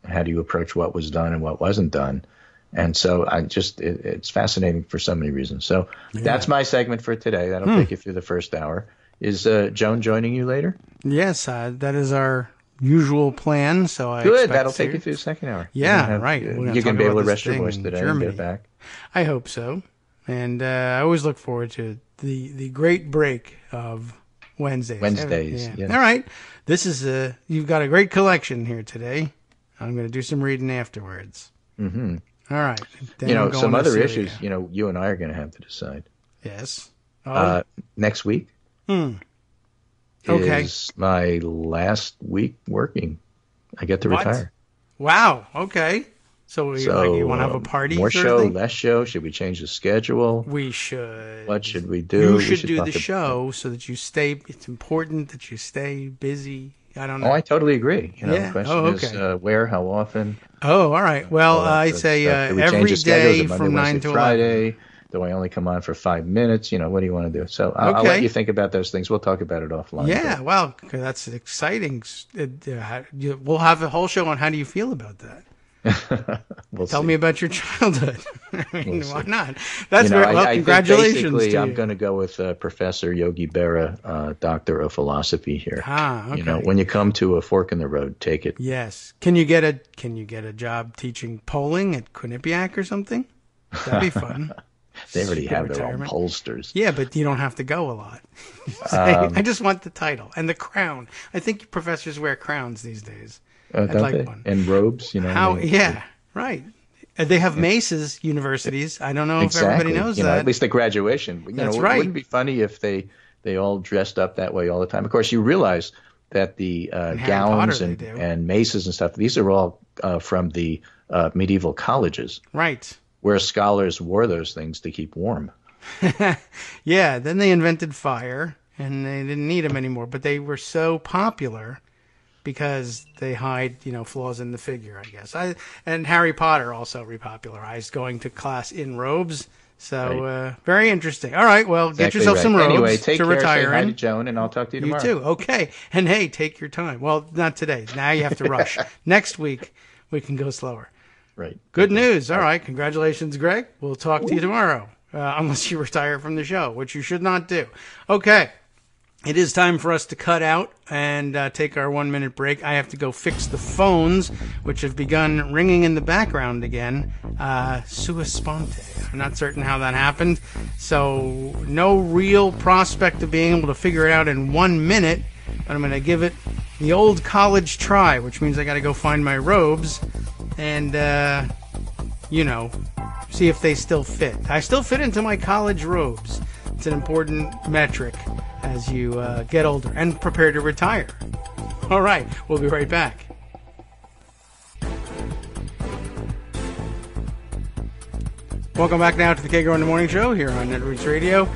How do you approach what was done and what wasn't done? And so it's fascinating for so many reasons. So that's my segment for today. That'll take you through the first hour. Is Joan joining you later? Yes, that is our usual plan. So good. That'll take you through the second hour. Yeah, right. You're going to be able to rest your voice today and get it back. I hope so. And I always look forward to the great break of Wednesdays. Yeah. All right. This is you've got a great collection here today. I'm going to do some reading afterwards. Mm-hmm. All right. Then some other issues, you and I are going to have to decide. Yes. Next week is my last week working. I get to retire. Wow. Okay. So you want to have a party? More show, less show? Should we change the schedule? We should. What should we do? You should do the show so that you stay. It's important that you stay busy I don't know. Oh, I totally agree. Yeah. The question is where, how often. Oh, all right. Well, I say every day from 9 to 11. Friday. Do I only come on for 5 minutes? What do you want to do? So I'll let you think about those things. We'll talk about it offline. Yeah, well, that's exciting. We'll have a whole show on how do you feel about that. Tell me about your childhood. I mean, why not? That's very well. Congratulations to you. I'm going to go with Professor Yogi Berra, Doctor of Philosophy here. Okay. When you come to a fork in the road, take it. Yes. Can you get a job teaching polling at Quinnipiac or something? That'd be fun. They already have their own pollsters. Yeah, but you don't have to go a lot. I just want the title and the crown. I think professors wear crowns these days. I'd like they? one. And robes, Right. They have maces, universities. I don't know if everybody knows that. At least at graduation. That's right. It wouldn't be funny if they all dressed up that way all the time. Of course, you realize that the gowns and maces and stuff, these are all from the medieval colleges. Right. Where scholars wore those things to keep warm. Yeah, then they invented fire, and they didn't need them anymore. But they were so popular because they hide, flaws in the figure, I guess. And Harry Potter also repopularized going to class in robes. So very interesting. All right, well, get yourself some robes anyway, take to care, retire say hi in. to Joan, and I'll talk to you tomorrow. You too. Okay. And hey, take your time. Well, not today. Now you have to rush. Next week, we can go slower. Right. Good news. All right. Congratulations, Greg. We'll talk to you tomorrow, unless you retire from the show, which you should not do. Okay. It is time for us to cut out and take our 1 minute break. I have to go fix the phones, which have begun ringing in the background again. Sua sponte. I'm not certain how that happened. So no real prospect of being able to figure it out in 1 minute. But I'm going to give it the old college try, which means I got to go find my robes and, see if they still fit. I still fit into my college robes. It's an important metric as you get older and prepare to retire. All right, we'll be right back. Welcome back now to the Kagro in the Morning Show here on Netroots Radio.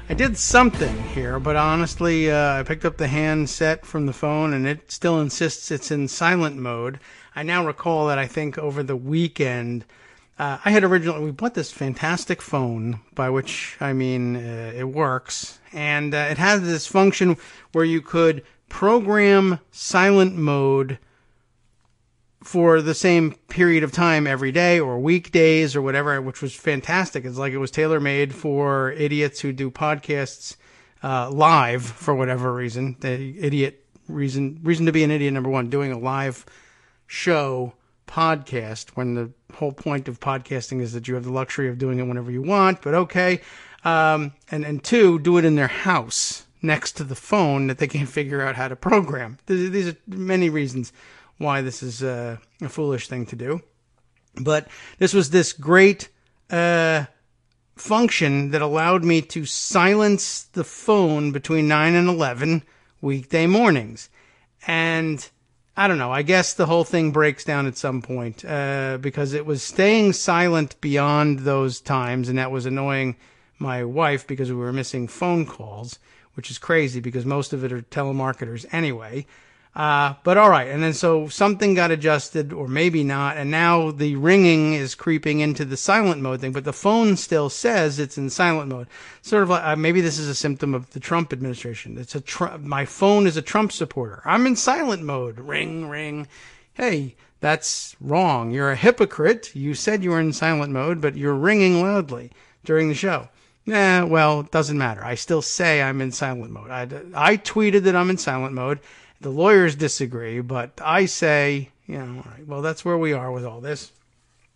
I did something here, but honestly, I picked up the handset from the phone, and it still insists it's in silent mode. I now recall that I think over the weekend, I had we bought this fantastic phone, by which I mean it works, and it has this function where you could program silent mode for the same period of time every day or weekdays or whatever, which was fantastic. It's like it was tailor-made for idiots who do podcasts live for whatever reason. The reason to be an idiot, number one, doing a live show podcast when the whole point of podcasting is that you have the luxury of doing it whenever you want, but okay. And two, do it in their house next to the phone that they can't figure out how to program. These are many reasons why this is a foolish thing to do. But this was this great function that allowed me to silence the phone between 9 and 11 weekday mornings. And I don't know, I guess the whole thing breaks down at some point because it was staying silent beyond those times, and that was annoying my wife because we were missing phone calls, which is crazy because most of it are telemarketers anyway. But all right. And then so something got adjusted or maybe not. And now the ringing is creeping into the silent mode thing, but the phone still says it's in silent mode. Sort of like, maybe this is a symptom of the Trump administration. It's my phone is a Trump supporter. I'm in silent mode. Ring, ring. Hey, that's wrong. You're a hypocrite. You said you were in silent mode, but you're ringing loudly during the show. Well, it doesn't matter. I still say I'm in silent mode. I tweeted that I'm in silent mode. The lawyers disagree, but I say, all right, well, that's where we are with all this.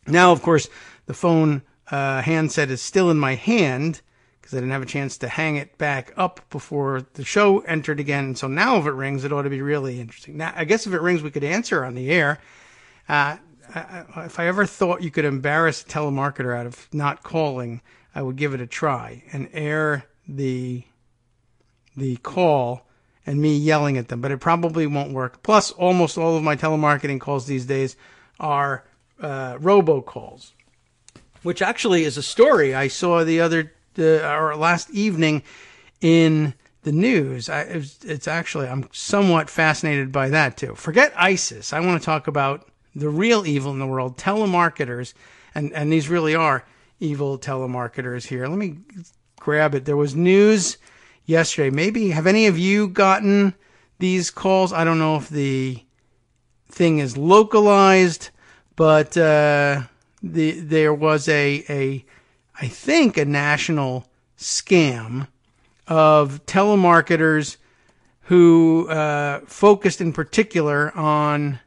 Now, of course, the phone handset is still in my hand because I didn't have a chance to hang it back up before the show entered again. So now if it rings, it ought to be really interesting. Now, I guess if it rings, we could answer on the air. If I ever thought you could embarrass a telemarketer out of not calling, I would give it a try and air the call and me yelling at them, but it probably won't work. Plus, almost all of my telemarketing calls these days are robocalls, which actually is a story I saw or last evening in the news, it's actually, I'm somewhat fascinated by that too. Forget ISIS. I want to talk about the real evil in the world, telemarketers, and these really are evil telemarketers here. Let me grab it. There was news yesterday. Maybe, have any of you gotten these calls? I don't know if the thing is localized, but there was I think a national scam of telemarketers who focused in particular on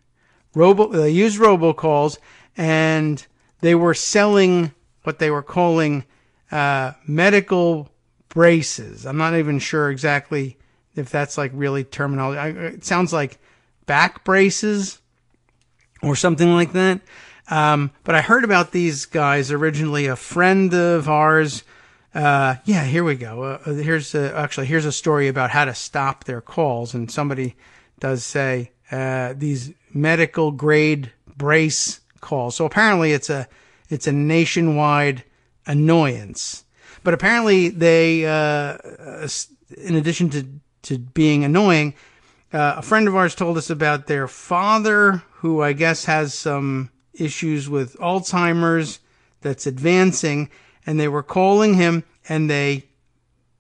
they used robocalls, and they were selling what they were calling medical braces. I'm not even sure exactly if that's like really terminology. It sounds like back braces or something like that. But I heard about these guys originally. A friend of ours, here we go. Here's a story about how to stop their calls. And somebody does say, these medical grade brace calls. So apparently it's a nationwide annoyance. But apparently they, in addition to being annoying, a friend of ours told us about their father, who I guess has some issues with Alzheimer's that's advancing, and they were calling him, and they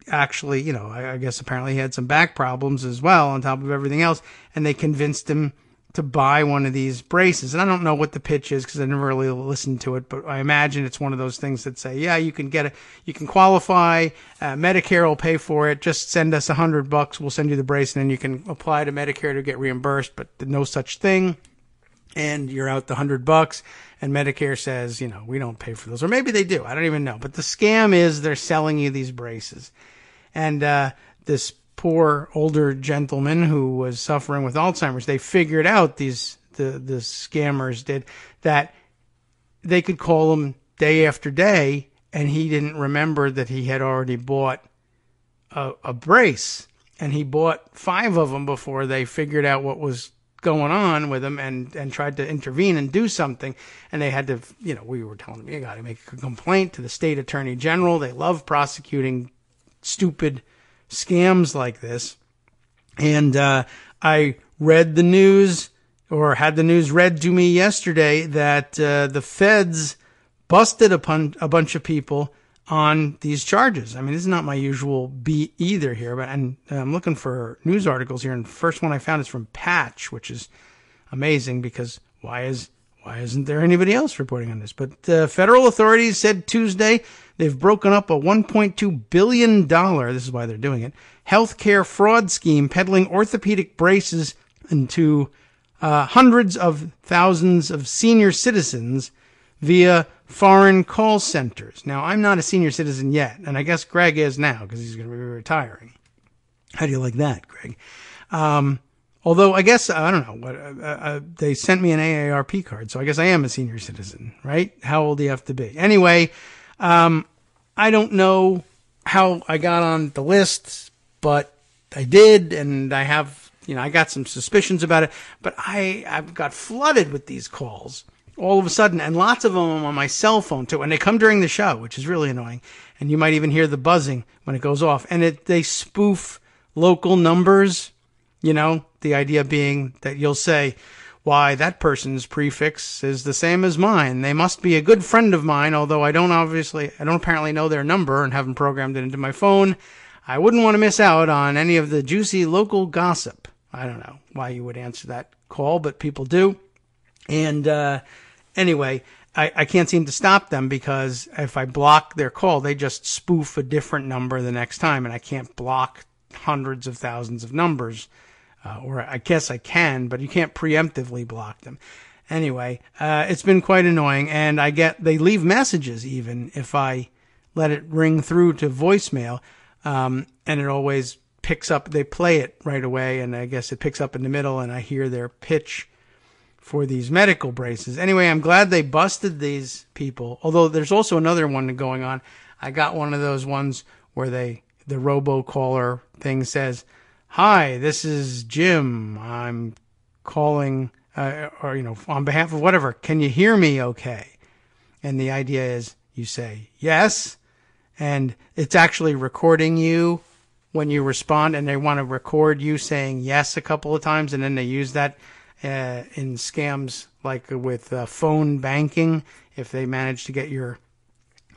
actually, I guess apparently he had some back problems as well on top of everything else, and they convinced him to buy one of these braces. And I don't know what the pitch is because I never really listened to it, but I imagine it's one of those things that say, yeah, you can get it, you can qualify, Medicare will pay for it, just send us $100, we'll send you the brace, and then you can apply to Medicare to get reimbursed, but no such thing. And you're out the $100, and Medicare says, we don't pay for those. Or maybe they do. I don't even know. But the scam is they're selling you these braces. And this poor older gentleman who was suffering with Alzheimer's, they figured out, the scammers did, that they could call him day after day, and he didn't remember that he had already bought a brace. And he bought 5 of them before they figured out what was going on with him and tried to intervene and do something. And they had to, we were telling them, you got to make a complaint to the state attorney general. They love prosecuting stupid scams like this. And I read the news, or had the news read to me yesterday, that the feds busted a bunch of people on these charges. I mean, this is not my usual beat either here, but I'm looking for news articles here, and the first one I found is from Patch, which is amazing because why isn't there anybody else reporting on this? But federal authorities said Tuesday they've broken up a $1.2 billion, this is why they're doing it, healthcare fraud scheme peddling orthopedic braces into hundreds of thousands of senior citizens via foreign call centers. Now, I'm not a senior citizen yet, and I guess Greg is now because he's going to be retiring. How do you like that, Greg? Although, I guess, I don't know, they sent me an AARP card, so I guess I am a senior citizen, right? How old do you have to be? Anyway, I don't know how I got on the list, but I did, and I have, I got some suspicions about it, but I've got flooded with these calls all of a sudden, and lots of them on my cell phone too, and they come during the show, which is really annoying, and you might even hear the buzzing when it goes off, and they spoof local numbers, the idea being that you'll say, why, that person's prefix is the same as mine. They must be a good friend of mine, although I don't apparently know their number and haven't programmed it into my phone. I wouldn't want to miss out on any of the juicy local gossip. I don't know why you would answer that call, but people do. And anyway, I can't seem to stop them because if I block their call, they just spoof a different number the next time, and I can't block hundreds of thousands of numbers. Or I guess I can, but you can't preemptively block them. Anyway, it's been quite annoying, and they leave messages even if I let it ring through to voicemail, and it always picks up, they play it right away, and I guess it picks up in the middle, and I hear their pitch for these medical braces. Anyway, I'm glad they busted these people, although there's also another one going on. I got one of those ones where the robocaller thing says, "Hi, this is Jim. I'm calling, on behalf of whatever. Can you hear me okay?" And the idea is you say, yes, and it's actually recording you when you respond and they want to record you saying yes a couple of times, and then they use that in scams like with phone banking. If they manage to get your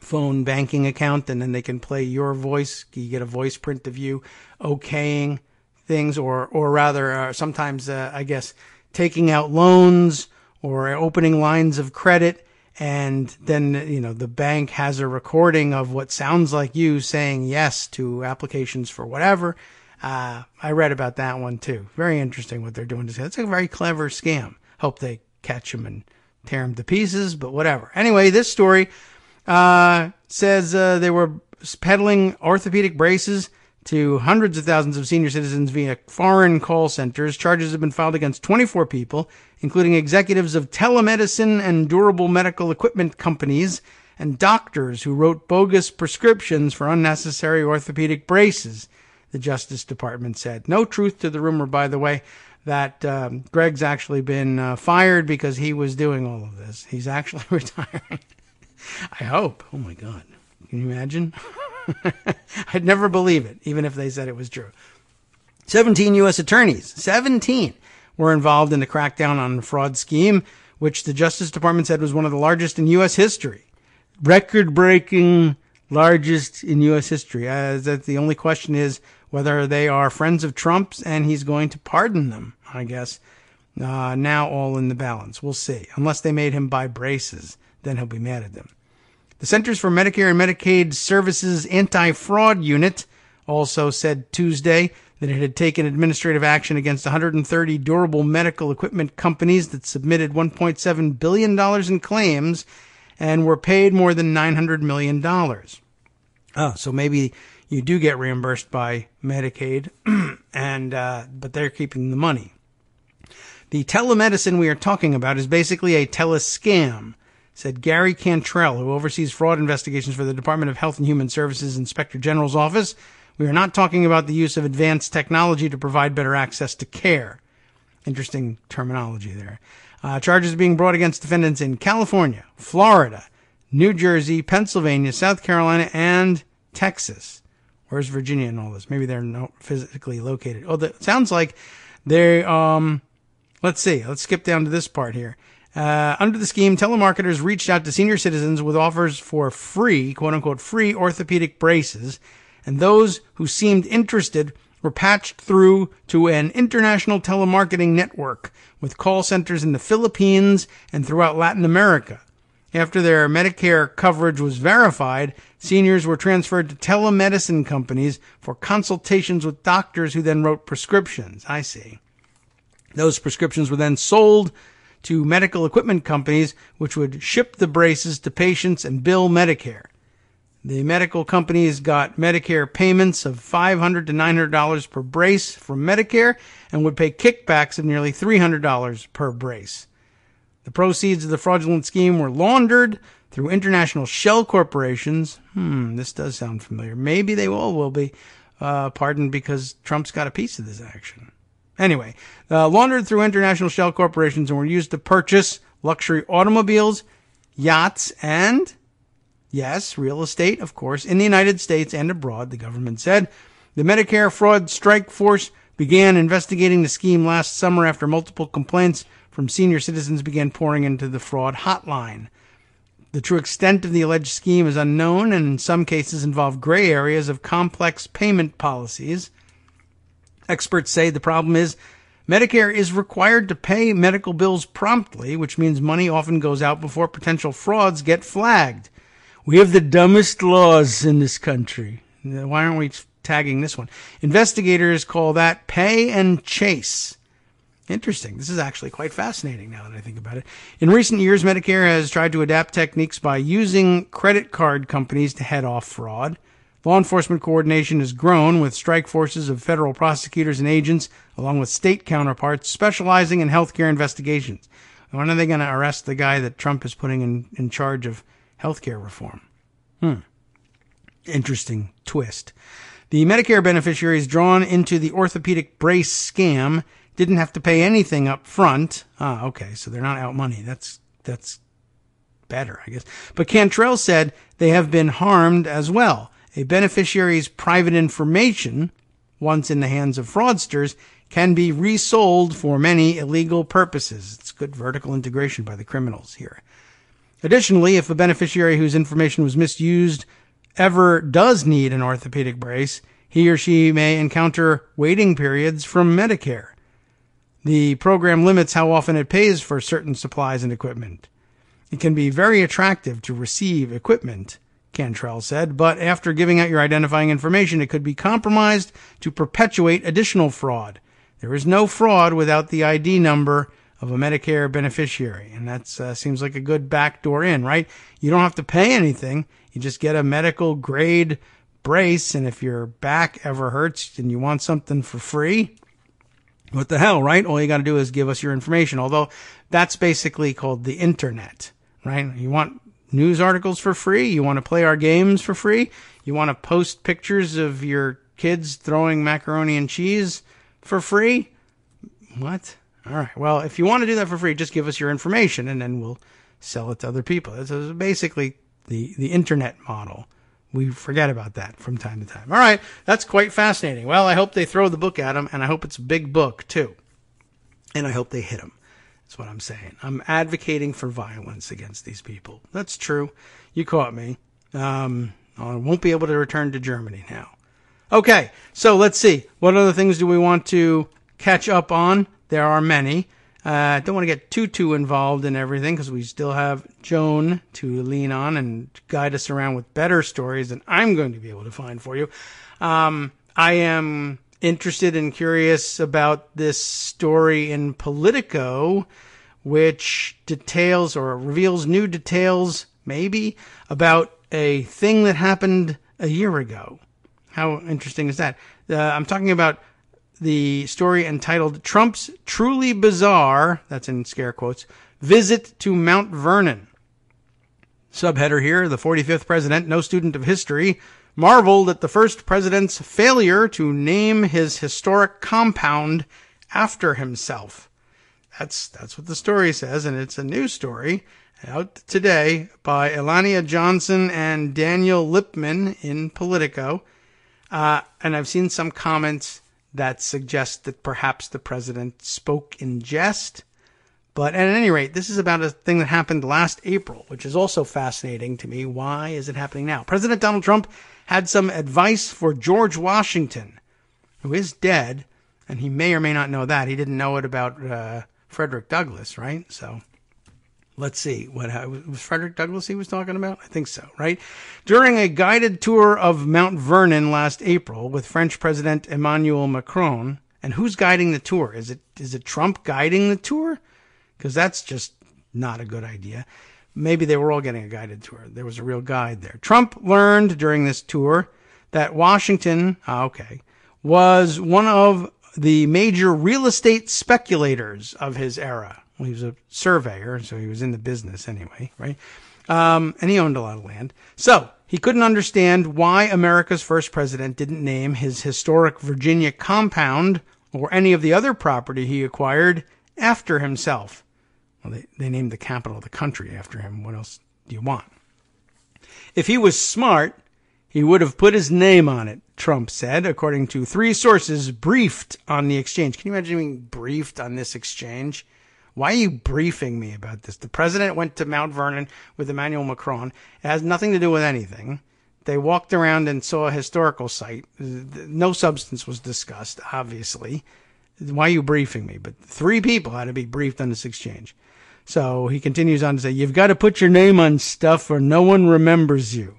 phone banking account, and then they can play your voice, you get a voice print of you okaying things, or rather sometimes I guess taking out loans or opening lines of credit, and then the bank has a recording of what sounds like you saying yes to applications for whatever. I read about that one too. Very interesting what they're doing. It's a very clever scam. Hope they catch them and tear them to pieces, but whatever. Anyway, this story says they were peddling orthopedic braces to hundreds of thousands of senior citizens via foreign call centers. Charges have been filed against 24 people, including executives of telemedicine and durable medical equipment companies and doctors who wrote bogus prescriptions for unnecessary orthopedic braces, the Justice Department said. No truth to the rumor, by the way, that Greg's actually been fired because he was doing all of this. He's actually retiring. I hope. Oh, my God. Can you imagine? I'd never believe it, even if they said it was true. 17 U.S. attorneys, 17, were involved in the crackdown on the fraud scheme, which the Justice Department said was one of the largest in U.S. history. Record-breaking largest in U.S. history. That the only question is whether they are friends of Trump's, and he's going to pardon them, I guess. Now all in the balance. We'll see. Unless they made him buy braces, then he'll be mad at them. The Centers for Medicare and Medicaid Services Anti-Fraud Unit also said Tuesday that it had taken administrative action against 130 durable medical equipment companies that submitted $1.7 billion in claims and were paid more than $900 million. So maybe you do get reimbursed by Medicaid, but they're keeping the money. The telemedicine we are talking about is basically a telescam, said Gary Cantrell, who oversees fraud investigations for the Department of Health and Human Services Inspector General's office. We are not talking about the use of advanced technology to provide better access to care. Interesting terminology there. Charges are being brought against defendants in California, Florida, New Jersey, Pennsylvania, South Carolina, and Texas. Where's Virginia in all this? Maybe they're not physically located. It sounds like they, let's see. Let's skip down to this part here. Under the scheme, telemarketers reached out to senior citizens with offers for free, quote-unquote, free orthopedic braces, and those who seemed interested were patched through to an international telemarketing network with call centers in the Philippines and throughout Latin America. After their Medicare coverage was verified, seniors were transferred to telemedicine companies for consultations with doctors who then wrote prescriptions. I see. Those prescriptions were then sold to medical equipment companies, which would ship the braces to patients and bill Medicare. The medical companies got Medicare payments of $500 to $900 per brace from Medicare and would pay kickbacks of nearly $300 per brace. The proceeds of the fraudulent scheme were laundered through international shell corporations. This does sound familiar. Maybe they all will be pardoned because Trump's got a piece of this action. Anyway, laundered through international shell corporations and were used to purchase luxury automobiles, yachts, and, yes, real estate, of course, in the United States and abroad, the government said. The Medicare Fraud Strike Force began investigating the scheme last summer after multiple complaints from senior citizens began pouring into the fraud hotline. The true extent of the alleged scheme is unknown and in some cases involve gray areas of complex payment policies. Experts say the problem is Medicare is required to pay medical bills promptly, which means money often goes out before potential frauds get flagged. We have the dumbest laws in this country. Why aren't we tagging this one? Investigators call that pay and chase. Interesting. This is actually quite fascinating now that I think about it. In recent years, Medicare has tried to adapt techniques by using credit card companies to head off fraud. Law enforcement coordination has grown with strike forces of federal prosecutors and agents, along with state counterparts specializing in healthcare investigations. When are they going to arrest the guy that Trump is putting in charge of healthcare reform? Interesting twist. The Medicare beneficiaries drawn into the orthopedic brace scam didn't have to pay anything up front. Okay, so they're not out money. That's better, I guess. But Cantrell said they have been harmed as well. A beneficiary's private information, once in the hands of fraudsters, can be resold for many illegal purposes. It's good vertical integration by the criminals here. Additionally, if a beneficiary whose information was misused ever does need an orthopedic brace, he or she may encounter waiting periods from Medicare. The program limits how often it pays for certain supplies and equipment. It can be very attractive to receive equipment, Cantrell said, but after giving out your identifying information, it could be compromised to perpetuate additional fraud. There is no fraud without the ID number of a Medicare beneficiary, and that seems like a good backdoor in, right? You don't have to pay anything. You just get a medical grade brace, and if your back ever hurts and you want something for free, what the hell, right? All you got to do is give us your information, although that's basically called the internet, right? You want news articles for free? You want to play our games for free? You want to post pictures of your kids throwing macaroni and cheese for free? What? All right. Well, if you want to do that for free, just give us your information and then we'll sell it to other people. It's basically the internet model. We forget about that from time to time. All right. That's quite fascinating. Well, I hope they throw the book at him, and I hope it's a big book, too. And I hope they hit him. That's what I'm saying. I'm advocating for violence against these people. That's true. You caught me. I won't be able to return to Germany now. Okay. So let's see. What other things do we want to catch up on? There are many. I don't want to get too involved in everything because we still have Joan to lean on and guide us around with better stories than I'm going to be able to find for you. I am interested and curious about this story in Politico, which details or reveals new details, maybe, about a thing that happened a year ago. How interesting is that? I'm talking about the story entitled Trump's Truly Bizarre, that's in scare quotes, Visit to Mount Vernon. Subheader here, the 45th president, no student of history, marveled at the first president's failure to name his historic compound after himself. That's what the story says, and it's a news story out today by Elania Johnson and Daniel Lipman in Politico. And I've seen some comments that suggest that perhaps the president spoke in jest. But at any rate, this is about a thing that happened last April, which is also fascinating to me. Why is it happening now? President Donald Trump had some advice for George Washington, who is dead, and he may or may not know that. He didn't know it about Frederick Douglass, right? So let's see. What was Frederick Douglass he was talking about? I think so, right? During a guided tour of Mount Vernon last April with French President Emmanuel Macron, and who's guiding the tour? Is it Trump guiding the tour? Because that's just not a good idea. Maybe they were all getting a guided tour. There was a real guide there. Trump learned during this tour that Washington, was one of the major real estate speculators of his era. Well, he was a surveyor, so he was in the business anyway, right? And he owned a lot of land. So he couldn't understand why America's first president didn't name his historic Virginia compound or any of the other property he acquired after himself. Well, they named the capital of the country after him. What else do you want? If he was smart, he would have put his name on it, Trump said, according to 3 sources briefed on the exchange. Can you imagine being briefed on this exchange? Why are you briefing me about this? The president went to Mount Vernon with Emmanuel Macron. It has nothing to do with anything. They walked around and saw a historical site. No substance was discussed, obviously. Why are you briefing me? But 3 people had to be briefed on this exchange. So he continues on to say, you've got to put your name on stuff or no one remembers you,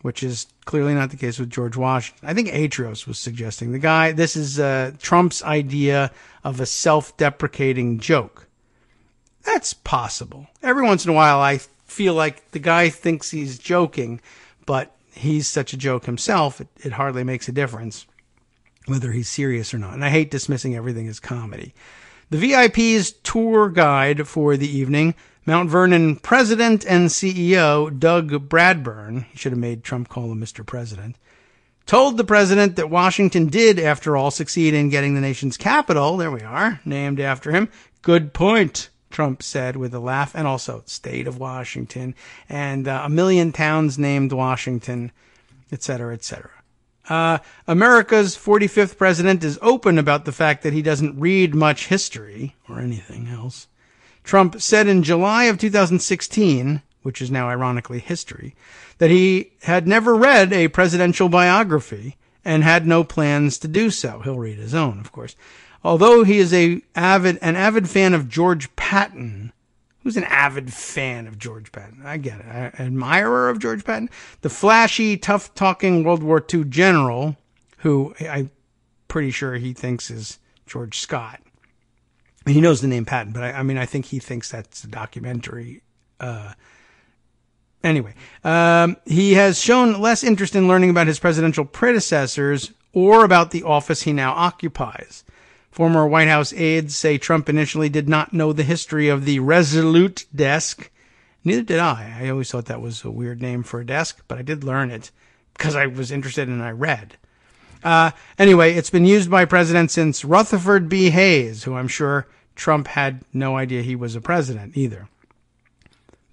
which is clearly not the case with George Washington. I think Atrios was suggesting this is Trump's idea of a self-deprecating joke. That's possible. Every once in a while, I feel like the guy thinks he's joking, but he's such a joke himself, it hardly makes a difference whether he's serious or not. And I hate dismissing everything as comedy. The VIP's tour guide for the evening, Mount Vernon President and CEO Doug Bradburn, he should have made Trump call him Mr. President, told the president that Washington did, after all, succeed in getting the nation's capital, there we are, named after him. Good point, Trump said with a laugh, and also state of Washington, and a million towns named Washington, etc., etc. America's 45th president is open about the fact that he doesn't read much history or anything else. Trump said in July of 2016, which is now ironically history, that he had never read a presidential biography and had no plans to do so. He'll read his own, of course. Although he is an avid fan of George Patton. Who's an avid fan of George Patton? I get it. An admirer of George Patton? The flashy, tough-talking World War II general, who I'm pretty sure he thinks is George Scott. He knows the name Patton, but I think he thinks that's a documentary. Anyway, he has shown less interest in learning about his presidential predecessors or about the office he now occupies. Former White House aides say Trump initially did not know the history of the Resolute desk. Neither did I. I always thought that was a weird name for a desk, but I did learn it because I was interested and I read. Anyway, it's been used by presidents since Rutherford B. Hayes, who I'm sure Trump had no idea he was a president either.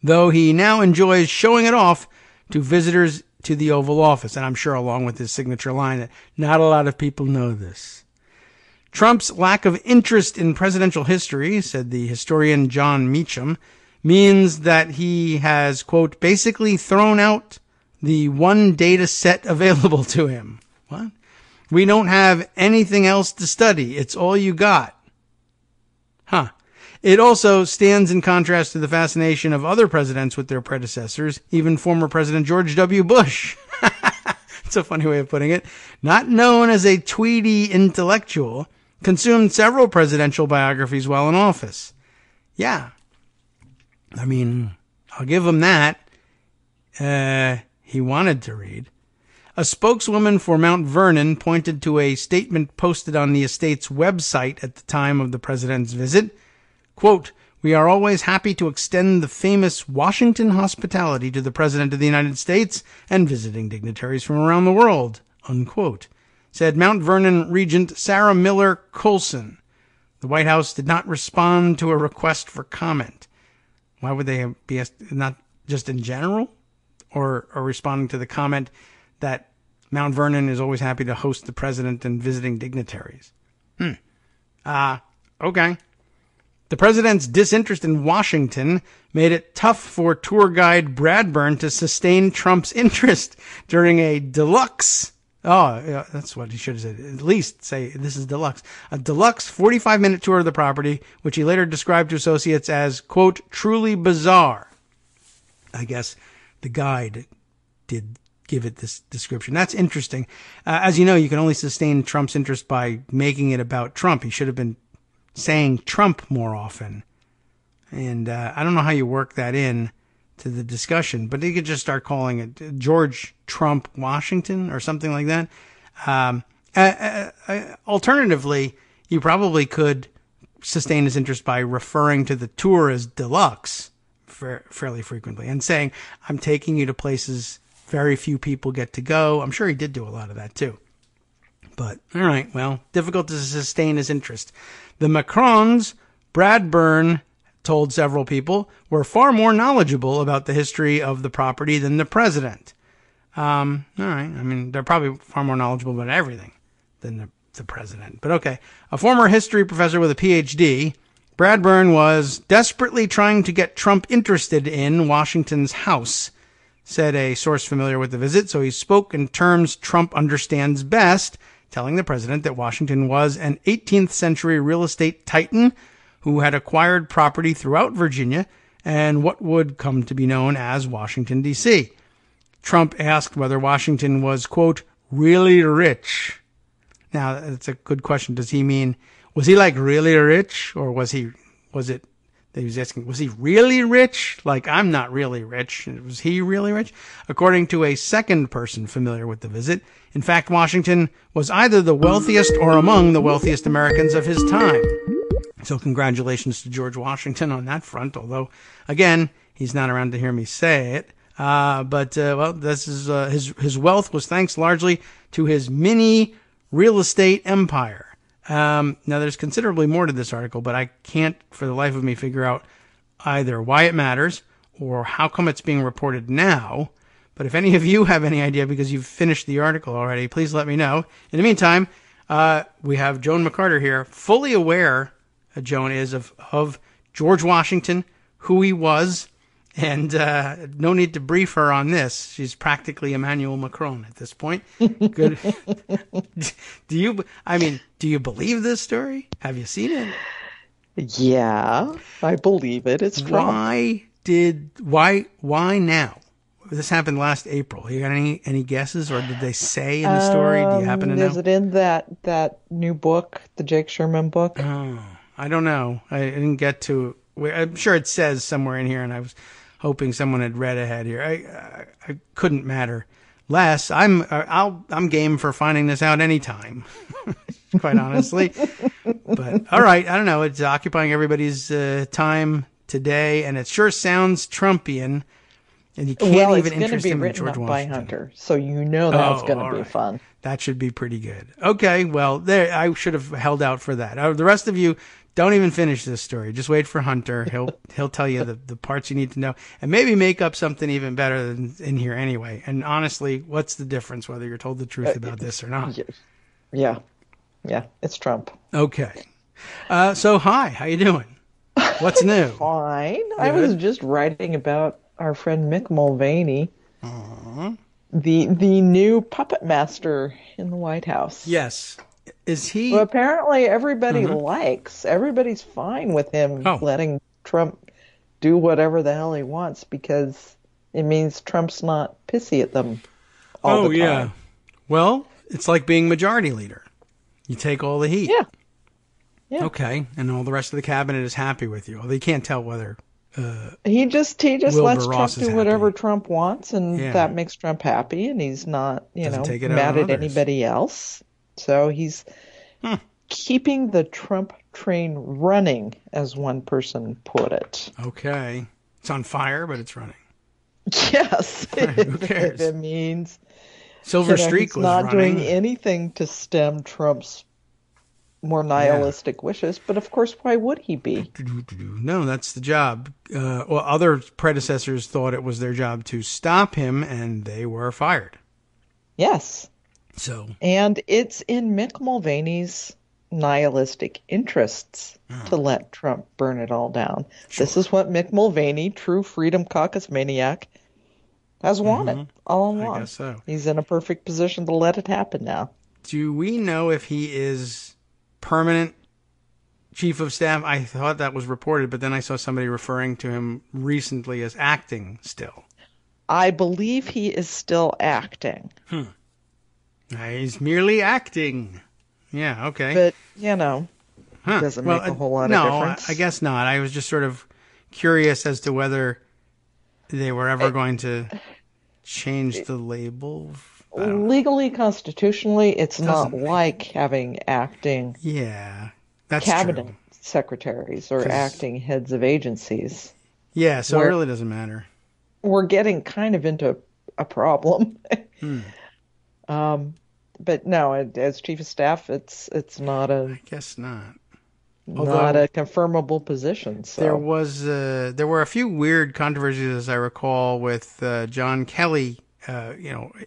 Though he now enjoys showing it off to visitors to the Oval Office, and I'm sure along with his signature line that not a lot of people know this. Trump's lack of interest in presidential history, said the historian John Meacham, means that he has, quote, basically thrown out the one data set available to him. What? We don't have anything else to study. It's all you got. Huh. It also stands in contrast to the fascination of other presidents with their predecessors, even former President George W. Bush. It's a funny way of putting it. Not known as a tweedy intellectual, consumed several presidential biographies while in office. Yeah. I mean, I'll give him that. He wanted to read. A spokeswoman for Mount Vernon pointed to a statement posted on the estate's website at the time of the president's visit. Quote, "We are always happy to extend the famous Washington hospitality to the President of the United States and visiting dignitaries from around the world," unquote, said Mount Vernon Regent Sarah Miller Colson. The White House did not respond to a request for comment. Why would they be not just in general? Or responding to the comment that Mount Vernon is always happy to host the president and visiting dignitaries? Okay. The president's disinterest in Washington made it tough for tour guide Bradburn to sustain Trump's interest during a deluxe. Oh, yeah, that's what he should have said. At least say this is deluxe. A deluxe 45-minute tour of the property, which he later described to associates as, quote, truly bizarre. I guess the guide did give it this description. That's interesting. As you know, you can only sustain Trump's interest by making it about Trump. He should have been saying Trump more often. And I don't know how you work that in to the discussion, but you could just start calling it George Trump Washington or something like that. Alternatively, you probably could sustain his interest by referring to the tour as deluxe fairly frequently and saying, I'm taking you to places very few people get to go. I'm sure he did do a lot of that too. But, all right, well, difficult to sustain his interest. The Macrons, Bradburn told several people, were far more knowledgeable about the history of the property than the president. All right, I mean, they're probably far more knowledgeable about everything than the president. But okay, a former history professor with a PhD, Bradburn was desperately trying to get Trump interested in Washington's house, said a source familiar with the visit, so he spoke in terms Trump understands best, telling the president that Washington was an 18th century real estate titan who had acquired property throughout Virginia and what would come to be known as Washington, D.C. Trump asked whether Washington was, quote, really rich. Now, that's a good question. Does he mean, was he like really rich? Or was it that he was asking, was he really rich? Like, I'm not really rich. Was he really rich? According to a second person familiar with the visit, in fact, Washington was either the wealthiest or among the wealthiest Americans of his time. So congratulations to George Washington on that front, although, again, he's not around to hear me say it. But this is his wealth was thanks largely to his mini real estate empire. Now, there's considerably more to this article, but I can't for the life of me figure out either why it matters or how come it's being reported now. But if any of you have any idea because you've finished the article already, please let me know. In the meantime, we have Joan McCarter here, fully aware, Joan is, of George Washington, who he was, and no need to brief her on this. She's practically Emmanuel Macron at this point. Good. Do you believe this story? Have you seen it? Yeah, I believe it. It's Trump. Why now? This happened last April. You got any guesses, or did they say in the story? Do you happen to know? Is it in that new book, the Jake Sherman book? Oh, I don't know. I didn't get to. I'm sure it says somewhere in here, and I was hoping someone had read ahead here. I couldn't matter less. I'm game for finding this out anytime, quite honestly. But all right, I don't know. It's occupying everybody's time today, and it sure sounds Trumpian. And you can't even interest him in George Washington. By Hunter, so you know that's going to be fun. That should be pretty good. Okay, well, there I should have held out for that. The rest of you, don't even finish this story. Just wait for Hunter. He'll tell you the parts you need to know, and maybe make up something even better than in here anyway. And honestly, what's the difference whether you're told the truth about this or not? Yeah, it's Trump. Okay. So hi, how you doing? What's new? Fine. Good. I was just writing about our friend Mick Mulvaney, the new puppet master in the White House. Yes. Is he? Well, apparently everybody's fine with him letting Trump do whatever the hell he wants because it means Trump's not pissy at them all the time. Yeah. Well, it's like being majority leader. You take all the heat. Yeah. Okay. And all the rest of the cabinet is happy with you. Well, they can't tell whether... he just lets Trump do whatever Trump wants, and that makes Trump happy, and he's not, mad at anybody else. So he's keeping the Trump train running, as one person put it. Okay. It's on fire, but it's running. Yes. Who cares? It means Silver Streak was running. He's not doing anything to stem Trump's more nihilistic wishes, but of course, why would he be? No, that's the job. Well, other predecessors thought it was their job to stop him, and they were fired. Yes. And it's in Mick Mulvaney's nihilistic interests to let Trump burn it all down. Sure. This is what Mick Mulvaney, true Freedom Caucus maniac, has wanted all along. I guess so. He's in a perfect position to let it happen now. Do we know if he is permanent chief of staff? I thought that was reported, but then I saw somebody referring to him recently as acting still. I believe he is still acting. He's merely acting. Yeah, okay. But, doesn't make a whole lot of difference. No, I guess not. I was just sort of curious as to whether they were ever going to change the label. Legally, constitutionally, it's not like having acting that's cabinet true. Secretaries or acting heads of agencies. Yeah, so it really doesn't matter. We're getting kind of into a problem. But no, as chief of staff, it's not a. I guess not. Not a confirmable position. So. There were a few weird controversies, as I recall, with John Kelly.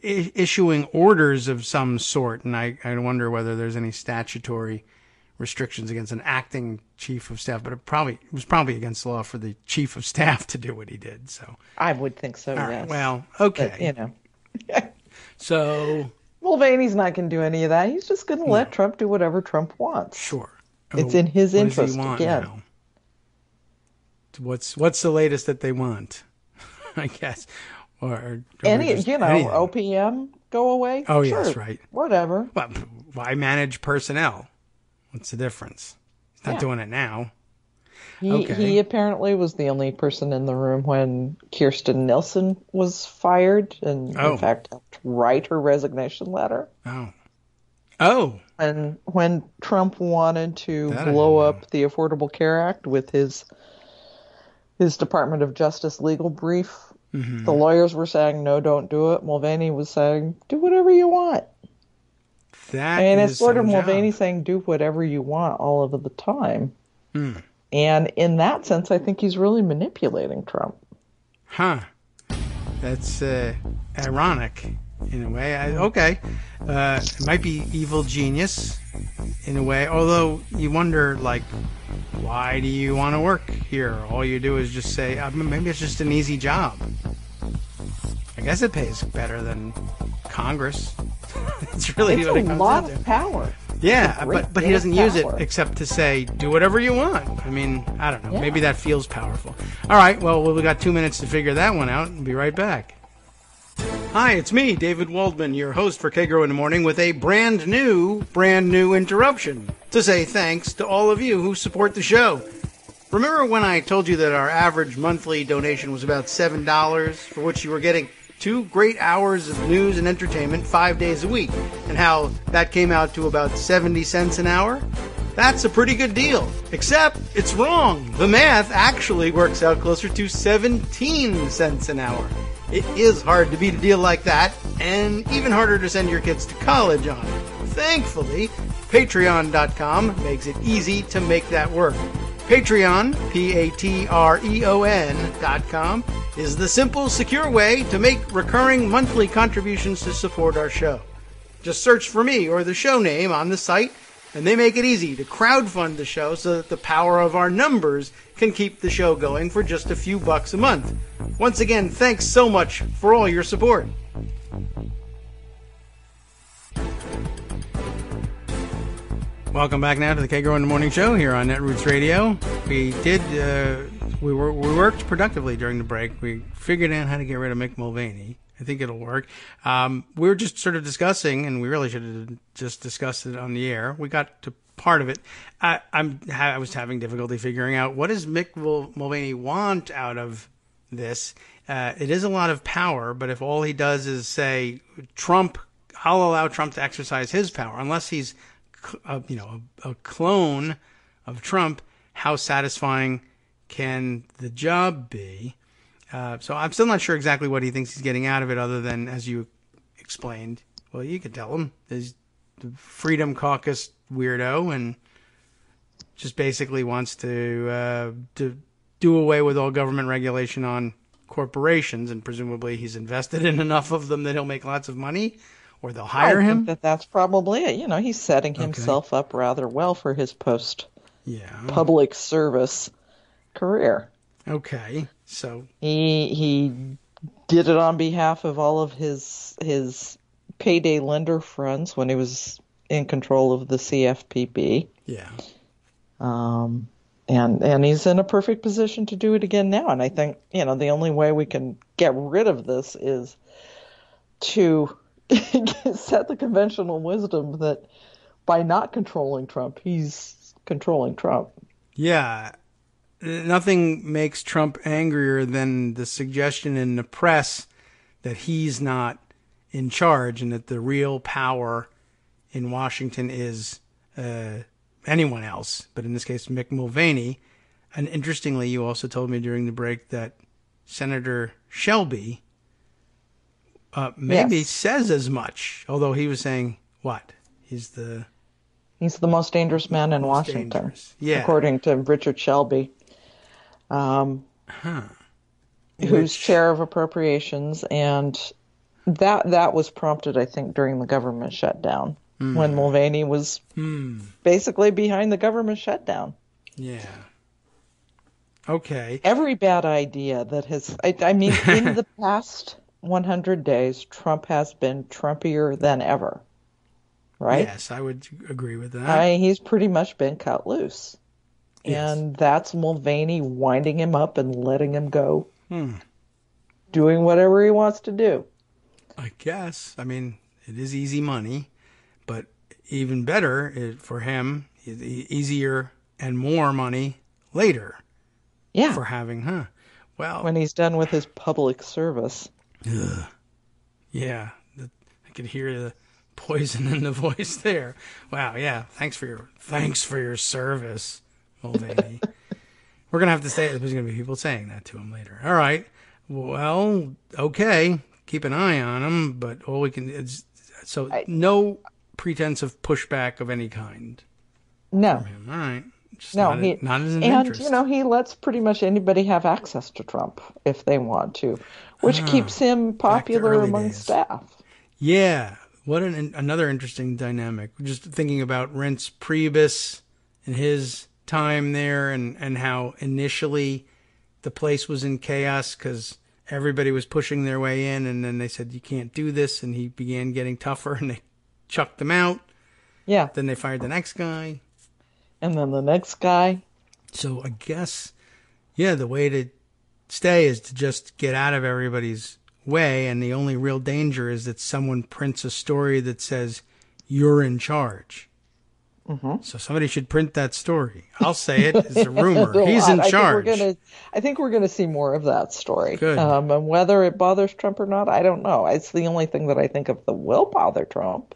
Issuing orders of some sort, and I wonder whether there's any statutory restrictions against an acting chief of staff, but it was probably against the law for the chief of staff to do what he did. So I would think so. All yes. Right, well, okay. But, so Mulvaney's not going to do any of that. He's just going to let Trump do whatever Trump wants. Sure, it's in his interest again. Now? What's the latest that they want? I guess. Or anything. OPM go away. Oh, sure, yes, right. Whatever. Well, why manage personnel? What's the difference? He's not doing it now. He apparently was the only person in the room when Kirstjen Nielsen was fired, and in fact helped write her resignation letter. Oh. And when Trump wanted to blow up the Affordable Care Act with his Department of Justice legal brief. The lawyers were saying, no, don't do it. Mulvaney was saying, do whatever you want. It's sort of Mulvaney saying, do whatever you want all of the time. And in that sense, I think he's really manipulating Trump. That's ironic in a way. Okay. It might be evil genius in a way, although you wonder, like, why do you want to work here? All you do is just say, maybe it's just an easy job. I guess it pays better than Congress. It's really what it comes down to. It's a lot of power. Yeah, but he doesn't use it except to say, do whatever you want. I mean, I don't know. Yeah. Maybe that feels powerful. All right, well, we got 2 minutes to figure that one out. We'll be right back. Hi, it's me, David Waldman, your host for Kagro in the Morning, with a brand new interruption to say thanks to all of you who support the show. Remember when I told you that our average monthly donation was about $7, for which you were getting 2 great hours of news and entertainment 5 days a week, and how that came out to about 70 cents an hour? That's a pretty good deal, except it's wrong. The math actually works out closer to 17 cents an hour. It is hard to beat a deal like that, and even harder to send your kids to college on. Thankfully, Patreon.com makes it easy to make that work. Patreon, Patreon.com, is the simple, secure way to make recurring monthly contributions to support our show. Just search for me or the show name on the site, and they make it easy to crowdfund the show so that the power of our numbers can keep the show going for just a few bucks a month. Once again, thanks so much for all your support. Welcome back now to the Kagro in the Morning Show here on Netroots Radio. We worked productively during the break. We figured out how to get rid of Mick Mulvaney. I think it'll work. We were just sort of discussing, and we really should have just discussed it on the air. We got to part of it. I was having difficulty figuring out, what does Mick Mulvaney want out of this? It is a lot of power, but if all he does is say, I'll allow Trump to exercise his power, unless he's a clone of Trump, how satisfying can the job be? So I'm still not sure exactly what he thinks he's getting out of it, other than, as you explained, well, you could tell him there's the Freedom Caucus weirdo and just basically wants to do away with all government regulation on corporations, and presumably he's invested in enough of them that he'll make lots of money, or they'll hire him. I think that's probably it. He's setting himself up rather well for his post-public service career. Okay, so he did it on behalf of all of his payday lender friends when he was in control of the CFPB. Yeah. And he's in a perfect position to do it again now. And I think, the only way we can get rid of this is to set the conventional wisdom that by not controlling Trump, he's controlling Trump. Yeah. Nothing makes Trump angrier than the suggestion in the press that he's not in charge and that the real power in Washington is anyone else, but in this case, Mick Mulvaney. And interestingly, you also told me during the break that Senator Shelby maybe says as much, although he was saying what? He's the most dangerous man in Washington, yeah, according to Richard Shelby, who's chair of appropriations, and that was prompted, I think, during the government shutdown, when Mulvaney was basically behind the government shutdown. Yeah. Okay. Every bad idea that has, in the past 100 days, Trump has been Trumpier than ever. Right? Yes, I would agree with that. He's pretty much been cut loose. Yes. And that's Mulvaney winding him up and letting him go. Doing whatever he wants to do. I guess. It is easy money, but even better for him, easier and more money later. Yeah. For having, well, when he's done with his public service. Yeah. I could hear the poison in the voice there. Wow, yeah. Thanks for your service, Mulvaney. We're going to have to say, there's going to be people saying that to him later. All right. Well, okay. Keep an eye on him, but all we can is, no pretense of pushback of any kind. No. All right. No, not as an and interest. he lets pretty much anybody have access to Trump if they want to, which keeps him popular among staff. Yeah, what another interesting dynamic. Just thinking about Reince Priebus and his time there, and how initially the place was in chaos because everybody was pushing their way in, and then they said, you can't do this, and he began getting tougher, and they chucked him out. Yeah. Then they fired the next guy. And then the next guy. So I guess, the way to stay is to just get out of everybody's way, and the only real danger is that someone prints a story that says, you're in charge. Mm-hmm. So somebody should print that story. I'll say it. It's a rumor. He's in charge. I think we're gonna see more of that story. Good. And whether it bothers Trump or not, I don't know. It's the only thing that I think of that will bother Trump.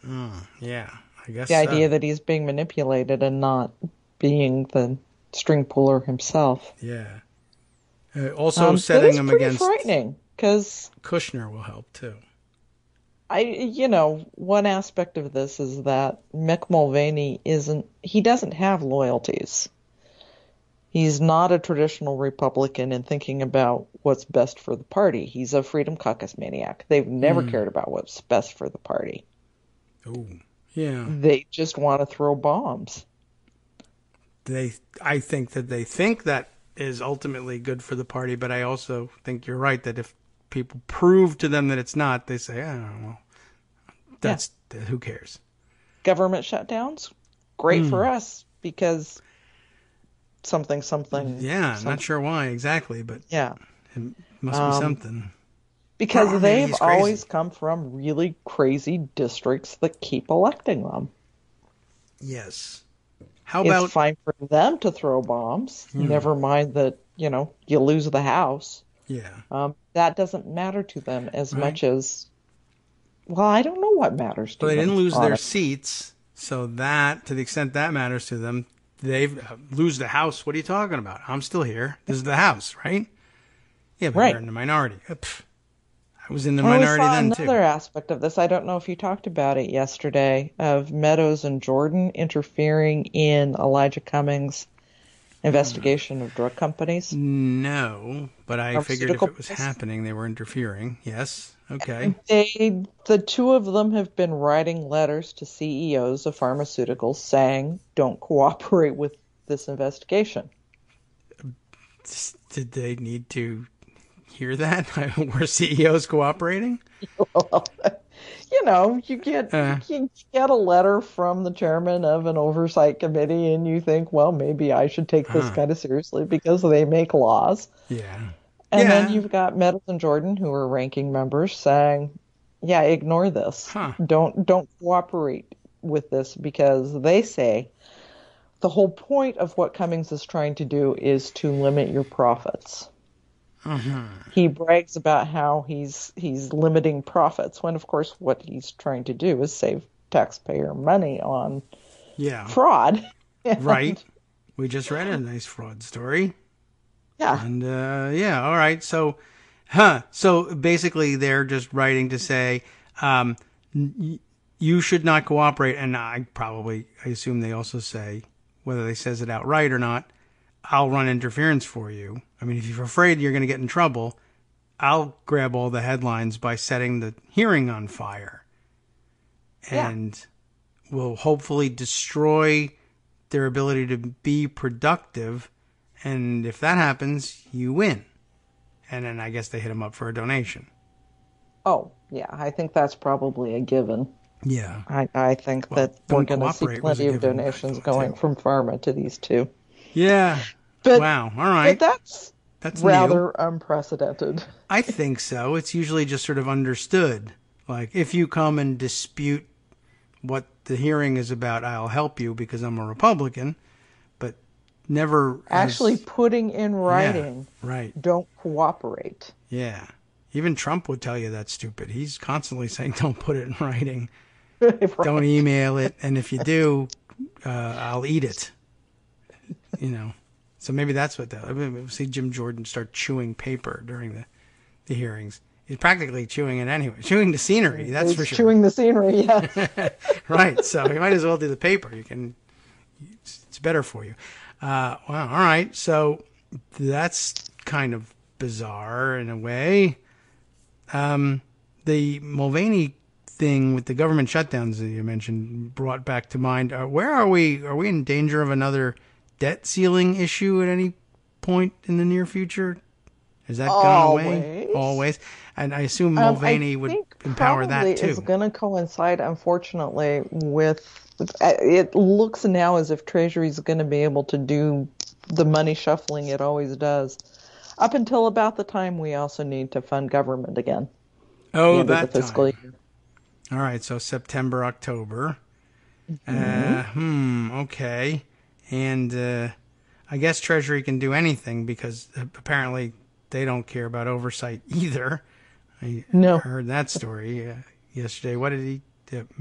Yeah, I guess the idea that he's being manipulated and not being the string puller himself. Yeah. Also setting him against. It's frightening because Kushner will help too. One aspect of this is that Mick Mulvaney doesn't have loyalties. He's not a traditional Republican in thinking about what's best for the party. He's a Freedom Caucus maniac. They've never cared about what's best for the party. Oh, yeah. They just want to throw bombs. I think that is ultimately good for the party, but I also think you're right that if people prove to them that it's not, they say, well, who cares? Government shutdowns, great for us because something. Yeah, not sure why exactly, but yeah, it must be something. Because they've always come from really crazy districts that keep electing them. Yes. How about it's fine for them to throw bombs. Never mind that, you lose the House. Yeah. That doesn't matter to them as much as, I don't know what matters to them. They didn't lose their seats, so that, to the extent that matters to them, they lose the House. What are you talking about? I'm still here. This is the House, right? Yeah, but they're in the minority. I was in the minority then, too. Another aspect of this, I don't know if you talked about it yesterday, of Meadows and Jordan interfering in Elijah Cummings' investigation of drug companies. No, but I figured if it was happening, they were interfering. Yes, okay. The two of them have been writing letters to CEOs of pharmaceuticals saying, don't cooperate with this investigation. Did they need to hear that? Were CEOs cooperating? Well, you get a letter from the chairman of an oversight committee and you think, well, maybe I should take this kind of seriously because they make laws. Yeah. And then you've got Meadows and Jordan, who are ranking members, saying, yeah, ignore this. Don't cooperate with this because they say the whole point of what Cummings is trying to do is to limit your profits. He brags about how he's limiting profits when, of course, what he's trying to do is save taxpayer money on fraud. Right. We just read a nice fraud story. Yeah. And, all right. So basically they're just writing to say, you should not cooperate. And I assume they also say, whether they says it outright or not, I'll run interference for you. I mean, if you're afraid you're going to get in trouble, I'll grab all the headlines by setting the hearing on fire. And will hopefully destroy their ability to be productive. And if that happens, you win. And then I guess they hit them up for a donation. Oh, yeah. I think that's probably a given. Yeah. I think that we're going to see plenty of donations going from pharma to these two. Yeah. But, wow. All right. But that's rather unprecedented. I think so. It's usually just sort of understood. Like, if you come and dispute what the hearing is about, I'll help you because I'm a Republican. But never actually putting in writing, right. Don't cooperate. Yeah. Even Trump would tell you that's stupid. He's constantly saying, don't put it in writing. Right. Don't email it. And if you do, I'll eat it. So maybe that's what we'll see Jim Jordan start chewing paper during the hearings. He's practically chewing it anyway. Chewing the scenery, that's for sure. Chewing the scenery, yeah. Right. So you might as well do the paper. It's better for you. Well, all right. So that's kind of bizarre in a way. The Mulvaney thing with the government shutdowns that you mentioned brought back to mind. Where are we? Are we in danger of another debt ceiling issue at any point in the near future? Has that gone away? Always. And I assume Mulvaney would empower that too. It's going to coincide, unfortunately, with. It looks now as if Treasury is going to be able to do the money shuffling it always does, up until about the time we also need to fund government again. Oh, that the fiscal year. All right, so September, October. Okay. And I guess Treasury can do anything because apparently they don't care about oversight either. I heard that story yesterday. What did he...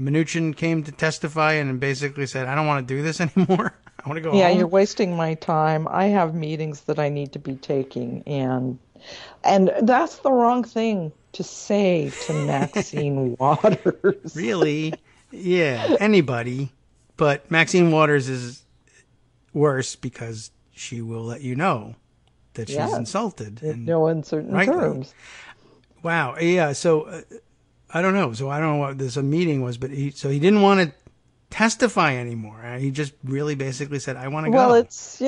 Mnuchin came to testify and basically said, I don't want to do this anymore. I want to go home. Yeah, you're wasting my time. I have meetings that I need to be taking. And that's the wrong thing to say to Maxine Waters. Really? Yeah, anybody. But Maxine Waters is worse because she will let you know that she's insulted. In no uncertain terms. Wow. Yeah, so... I don't know. So I don't know what this meeting was, but he didn't want to testify anymore. He just really basically said, I want to go. Well, it's,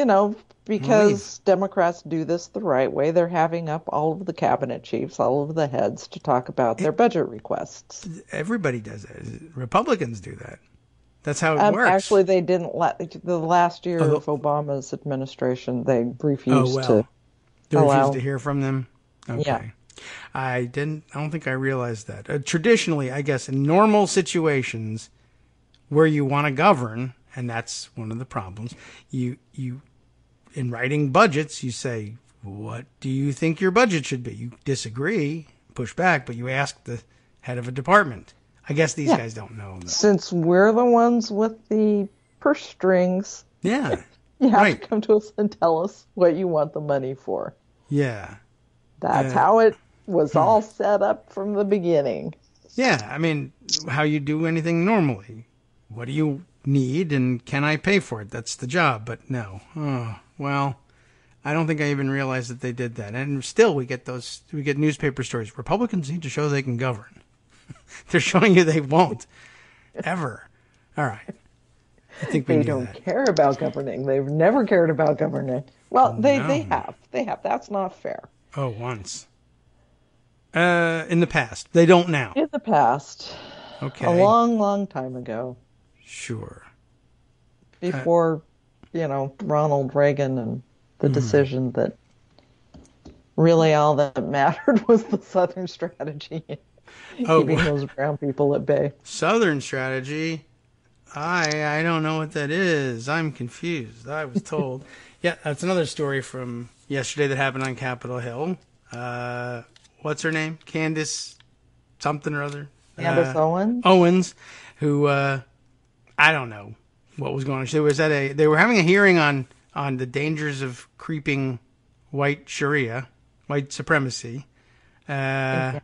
because Democrats do this the right way. They're having up all of the cabinet chiefs, all of the heads to talk about their budget requests. Everybody does that. Republicans do that. That's how it works. Actually, they didn't the last year of Obama's administration, they refused to refused to hear from them? Okay. Yeah. I don't think I realized that. Traditionally, I guess, in normal situations where you want to govern, and that's one of the problems, you in writing budgets, you say, what do you think your budget should be? You disagree, push back, but you ask the head of a department. I guess these guys don't know. Since we're the ones with the purse strings, you have to come to us and tell us what you want the money for. Yeah. That's how it was all set up from the beginning. Yeah, I mean, how you do anything normally. What do you need and can I pay for it? That's the job, but no. Oh, well, I don't think I even realized that they did that. And still we get newspaper stories. Republicans need to show they can govern. They're showing you they won't. Ever. All right. I think they don't care about governing. They've never cared about governing. Well, they have. They have. That's not fair. Oh, once. In the past. They don't now. In the past. Okay. A long, long time ago. Sure. Before, Ronald Reagan and the decision that really all that mattered was the Southern strategy. Keeping those brown people at bay. Southern strategy? I don't know what that is. I'm confused. I was told. Yeah, that's another story from yesterday that happened on Capitol Hill. What's her name? Candace something or other? Candace Owens? Owens, who, I don't know what was going on. She was they were having a hearing on the dangers of creeping white Sharia, white supremacy. And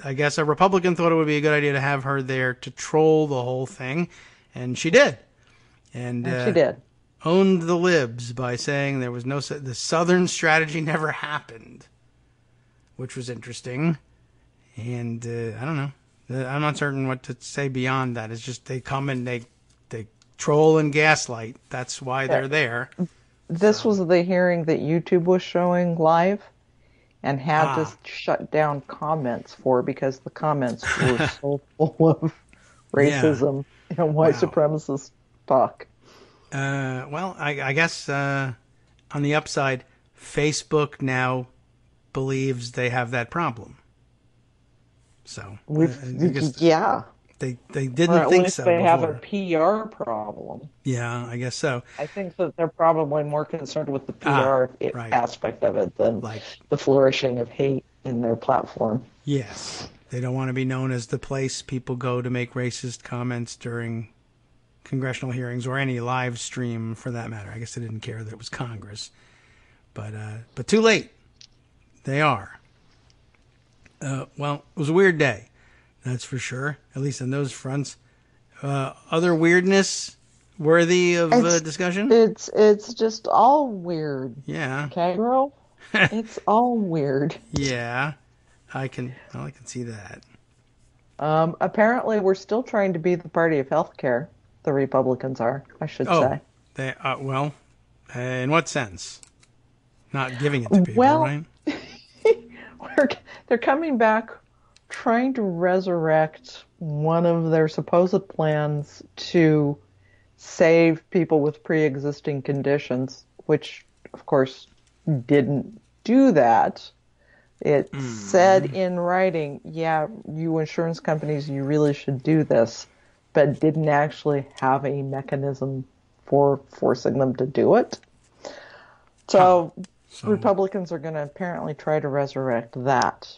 I guess a Republican thought it would be a good idea to have her there to troll the whole thing. And she did. And she did. Owned the libs by saying there was the Southern strategy never happened, which was interesting. And I don't know. I'm not certain what to say beyond that. It's just they come and they troll and gaslight. That's why they're there. This was the hearing that YouTube was showing live and had to shut down comments for because the comments were so full of racism and white supremacist talk. Well, I guess on the upside, Facebook now believes they have that problem. So they didn't think so. They before. have a PR problem. Yeah, I guess so. I think that they're probably more concerned with the PR aspect of it than the flourishing of hate in their platform. Yes, they don't want to be known as the place people go to make racist comments during congressional hearings or any live stream for that matter. I guess they didn't care that it was Congress, but too late. They are. Well, it was a weird day, that's for sure. At least on those fronts. Other weirdness worthy of discussion? It's just all weird. Yeah. Kagro? It's all weird. Yeah. I can see that. Apparently, we're still trying to be the party of healthcare. The Republicans are, I should say. They well, in what sense? Not giving it to people, right? They're coming back, trying to resurrect one of their supposed plans to save people with pre-existing conditions, which, of course, didn't do that. It said in writing, yeah, you insurance companies, you really should do this, but didn't actually have a mechanism for forcing them to do it. So Republicans are going to apparently try to resurrect that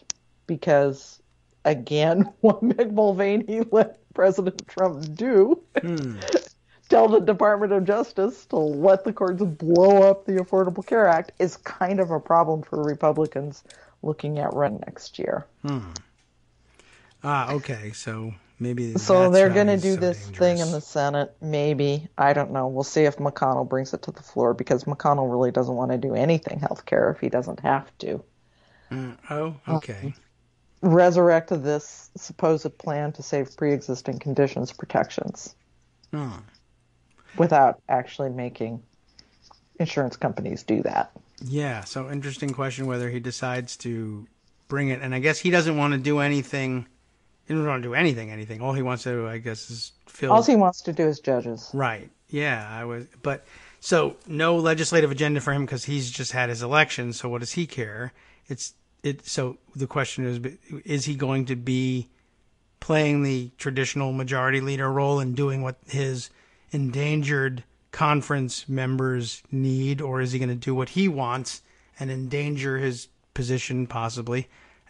because, again, what Mick Mulvaney let President Trump do, tell the Department of Justice to let the courts blow up the Affordable Care Act, is kind of a problem for Republicans looking at run next year. Okay, so maybe so they're going to do this thing in the Senate, maybe. I don't know. We'll see if McConnell brings it to the floor, because McConnell really doesn't want to do anything healthcare if he doesn't have to. Okay. Resurrect this supposed plan to save pre-existing conditions protections without actually making insurance companies do that. Yeah, so interesting question whether he decides to bring it. And I guess he doesn't want to do anything. He doesn't want to do anything. All he wants to, I guess, is fill. All he wants to do is judges. Right. Yeah, so no legislative agenda for him because he's just had his election. So what does he care? So the question is he going to be playing the traditional majority leader role and doing what his endangered conference members need, or is he going to do what he wants and endanger his position possibly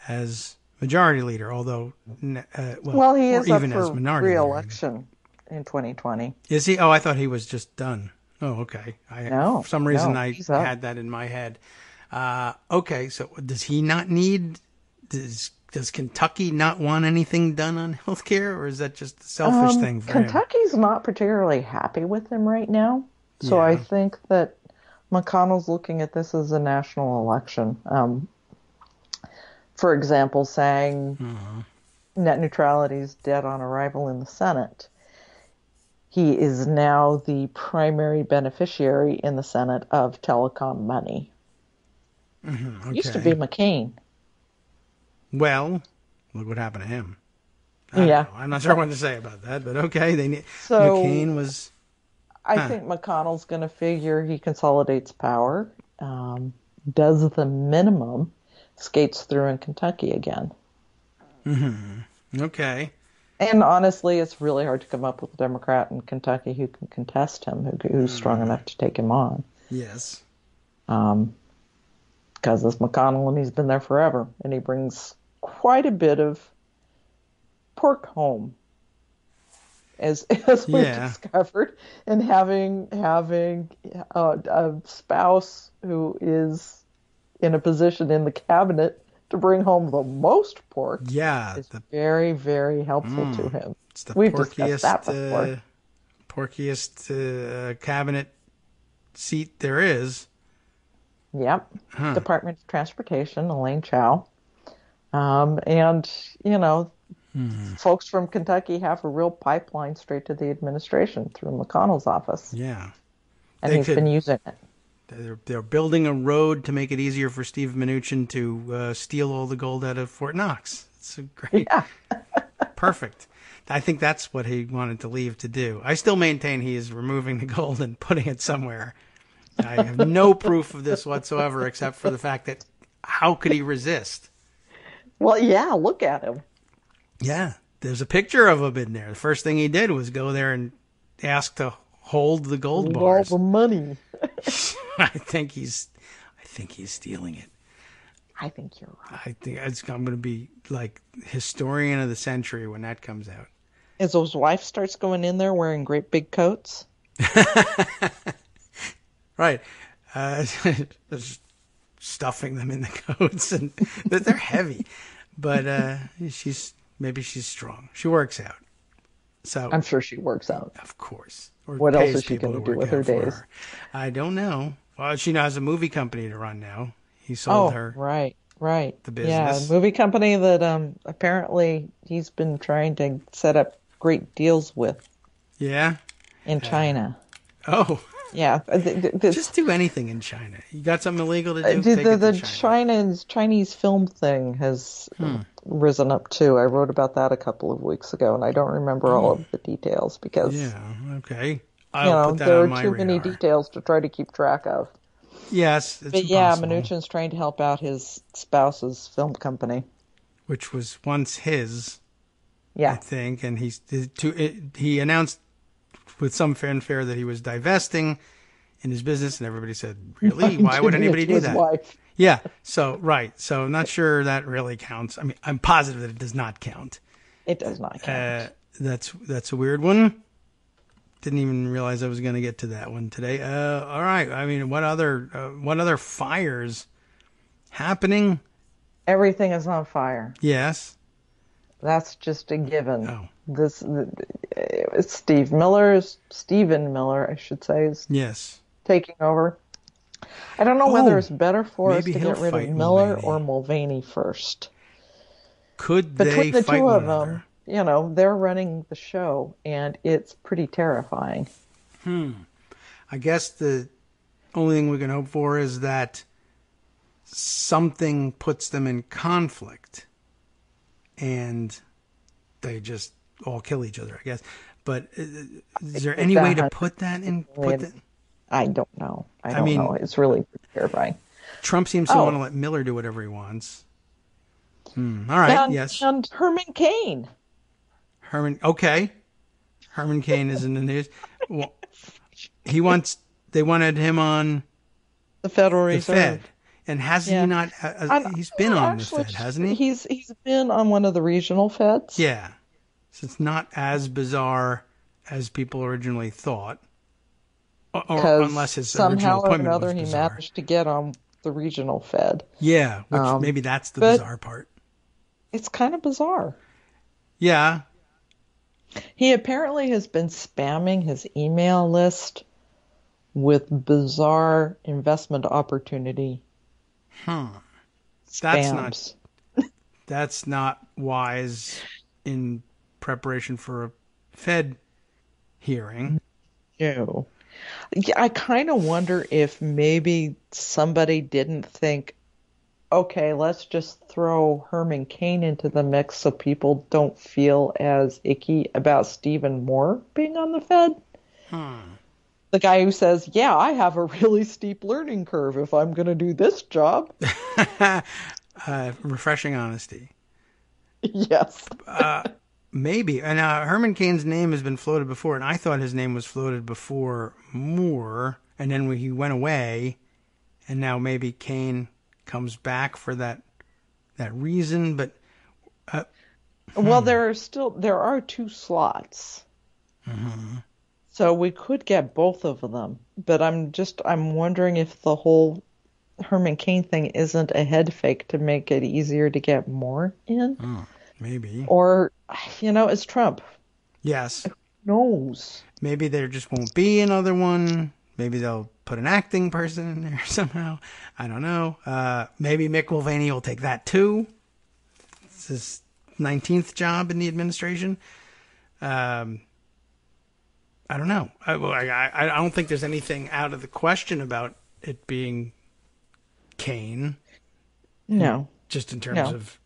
as majority leader? Although, he is up for re-election in 2020. Is he? Oh, I thought he was just done. Oh, okay. For some reason, I had that in my head. Okay, so does he not need? Does Kentucky not want anything done on healthcare, or is that just a selfish thing for him? Kentucky's not particularly happy with him right now, so I think that McConnell's looking at this as a national election. For example, saying net neutrality is dead on arrival in the Senate. He is now the primary beneficiary in the Senate of telecom money. Okay. Used to be McCain. Well, look what happened to him. I'm not sure what to say about that, but okay. McCain was... I think McConnell's going to figure he consolidates power, does the minimum, skates through in Kentucky again. Okay. And honestly, it's really hard to come up with a Democrat in Kentucky who can contest him, who's strong enough to take him on. Yes. Because it's McConnell and he's been there forever, and he brings quite a bit of pork home, as we've discovered, and having a spouse who is in a position in the cabinet to bring home the most pork is very, very helpful to him. It's the porkiest cabinet seat there is. Yep. Department of Transportation, Elaine Chao. And, folks from Kentucky have a real pipeline straight to the administration through McConnell's office. Yeah. And he's been using it. They're building a road to make it easier for Steve Mnuchin to steal all the gold out of Fort Knox. It's a great, perfect. I think that's what he wanted to leave to do. I still maintain he is removing the gold and putting it somewhere. I have no proof of this whatsoever, except for the fact that how could he resist? Well, yeah, look at him. Yeah, there's a picture of him in there. The first thing he did was go there and ask to hold the gold bars. All the money. I think he's stealing it. I think you're right. I think I'm going to be like historian of the century when that comes out. As his wife starts going in there wearing great big coats. Right. Just stuffing them in the coats, and they're heavy, but she's strong. She works out. So I'm sure she works out. Of course. Or what else pays is she people going to to do work with her out for days? her. I don't know. Well, she now has a movie company to run now. He sold her right. the business. Yeah, movie company that apparently he's been trying to set up great deals with. Yeah? In China. Oh. Yeah. Just do anything in China. You got something illegal to do? Take it to China. Chinese film thing has risen up too. I wrote about that a couple of weeks ago, and I don't remember all of the details because okay. I'll put that there on are my too radar. many details to try to keep track of. Yes, it's but impossible. Mnuchin's trying to help out his spouse's film company, which was once his. Yeah, I think, and he announced with some fanfare that he was divesting in his business, and everybody said, "Really? Why would anybody do that?" Wife. Yeah. So right. So I'm not sure that really counts. I mean, I'm positive that it does not count. It does not count. That's a weird one. Didn't even realize I was going to get to that one today. All right. I mean, what other fires happening? Everything is on fire. Yes. That's just a given. Oh. Stephen Miller, I should say, is taking over. I don't know whether it's better for us to get rid of Miller or Mulvaney first. Could they Between the fight two one of them, they're running the show, and it's pretty terrifying. I guess the only thing we can hope for is that something puts them in conflict, and they just all kill each other, I guess. But is there any way to put that in? I don't know. I don't know. It's really terrifying. Trump seems to want to let Miller do whatever he wants. All right. Yes. And Herman Cain. Okay. Herman Cain is in the news. Well, they wanted him on the Federal Reserve. Fed. And has he not? He's been on the Fed, hasn't he? He's been on one of the regional Feds. Yeah. So it's not as bizarre as people originally thought. Or unless his original appointment was bizarre. Somehow or another, he managed to get on the regional Fed. Yeah, which maybe that's the bizarre part. It's kind of bizarre. Yeah. He apparently has been spamming his email list with bizarre investment opportunity. That's not wise in preparation for a Fed hearing. No. I kind of wonder if maybe somebody didn't think, okay, let's just throw Herman Cain into the mix so people don't feel as icky about Stephen Moore being on the Fed. The guy who says, yeah, I have a really steep learning curve if I'm going to do this job. Refreshing honesty. Yes. Maybe. And Herman Cain's name has been floated before, and I thought his name was floated before Moore, and then he went away, and now maybe Cain comes back for that reason, but well, there are 2 slots. So we could get both of them, but I'm wondering if the whole Herman Cain thing isn't a head fake to make it easier to get Moore in. Maybe. Or, it's Trump. Yes. Who knows? Maybe there just won't be another one. Maybe they'll put an acting person in there somehow. I don't know. Maybe Mick Mulvaney will take that too. It's his 19th job in the administration. I don't know. I don't think there's anything out of the question about it being Cain. No. Just in terms of,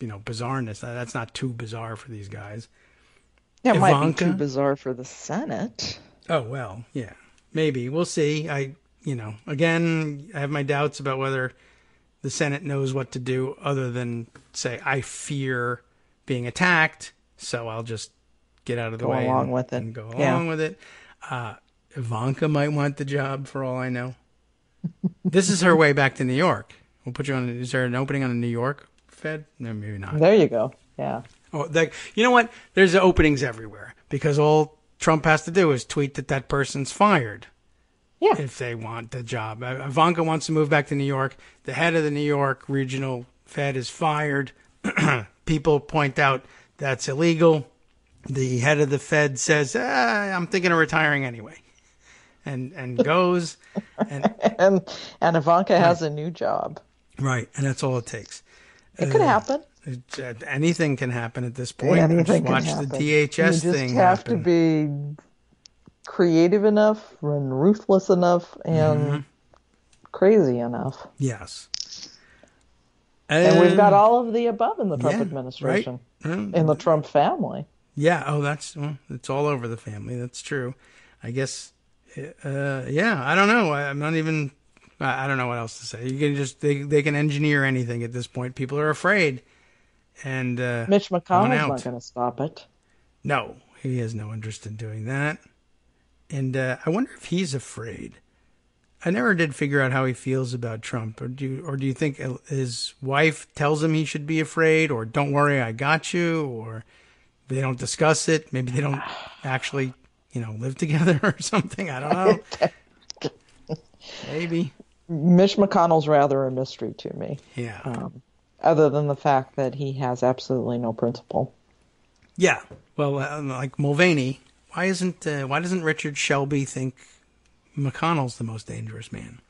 bizarreness. That's not too bizarre for these guys. It might be too bizarre for the Senate. Oh, well, yeah. Maybe. We'll see. Again, I have my doubts about whether the Senate knows what to do other than say, I fear being attacked, so I'll just get out of the way and go along with it. Ivanka might want the job for all I know. This is her way back to New York. We'll put you on. Is there an opening on the New York Fed? No, maybe not. There you go. Yeah. Oh, you know what? There's openings everywhere because all Trump has to do is tweet that person's fired. Yeah. If they want the job. Ivanka wants to move back to New York. The head of the New York regional Fed is fired. People point out that's illegal. the head of the Fed says, I'm thinking of retiring anyway. And goes. And Ivanka has a new job. Right. And that's all it takes. It could happen. Anything can happen at this point. Anything watch can happen. The DHS thing happen. You just have to be creative enough and ruthless enough and crazy enough. Yes. And we've got all of the above in the Trump administration, right? In the Trump family. Yeah. Oh, it's all over the family. That's true. I guess. I don't know. I'm not even. I don't know what else to say. You can just they can engineer anything at this point. People are afraid, and Mitch McConnell's not going to stop it. No, he has no interest in doing that. And I wonder if he's afraid. I never did figure out how he feels about Trump. Or do you think his wife tells him he should be afraid, or don't worry, I got you, or they don't discuss it? Maybe they don't actually, live together or something. I don't know. Maybe. Mitch McConnell's rather a mystery to me. Yeah. Other than the fact that he has absolutely no principle. Yeah. Well, like Mulvaney, why doesn't Richard Shelby think McConnell's the most dangerous man?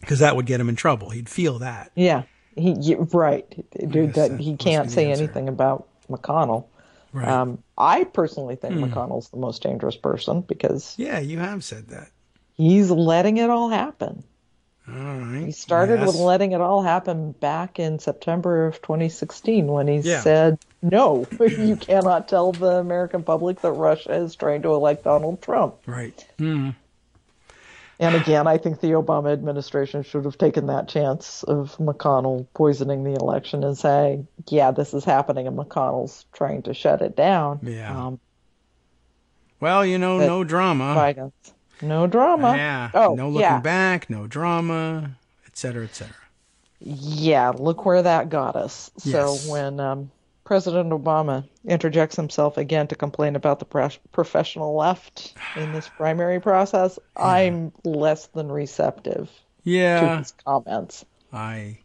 Because that would get him in trouble. He'd feel that. Yeah. Right. Dude, that he can't say anything about McConnell. Right. I personally think McConnell's the most dangerous person because... Yeah, you have said that. He's letting it all happen. All right. He started with letting it all happen back in September of 2016 when he said, no, you cannot tell the American public that Russia is trying to elect Donald Trump. Right. Mm-hmm. And again, I think the Obama administration should have taken that chance of McConnell poisoning the election and saying, yeah, this is happening, and McConnell's trying to shut it down. Yeah. Well, no drama. No drama. Yeah. Oh, no looking back, no drama, et cetera, et cetera. Yeah, look where that got us. Yes. So when President Obama interjects himself again to complain about the professional left in this primary process, I'm less than receptive to his comments. I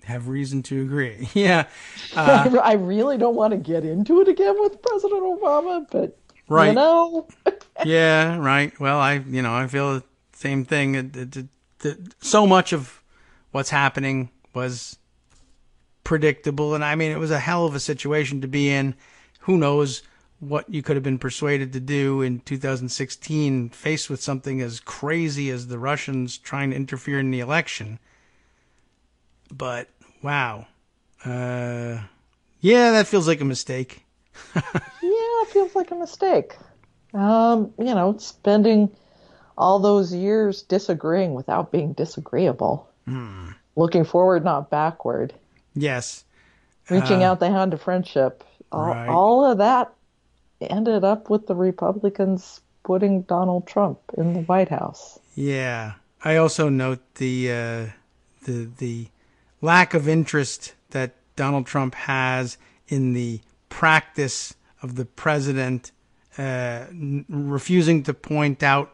have reason to agree. Yeah. I really don't want to get into it again with President Obama, but right. Yeah, right. Well, I feel the same thing. So much of what's happening was predictable, and I mean, it was a hell of a situation to be in. Who knows what you could have been persuaded to do in 2016, faced with something as crazy as the Russians trying to interfere in the election. But wow, that feels like a mistake. It feels like a mistake. Spending all those years disagreeing without being disagreeable. Looking forward, not backward. Yes. Reaching out the hand of friendship. All of that ended up with the Republicans putting Donald Trump in the White House. Yeah. I also note the lack of interest that Donald Trump has in the practice of the president refusing to point out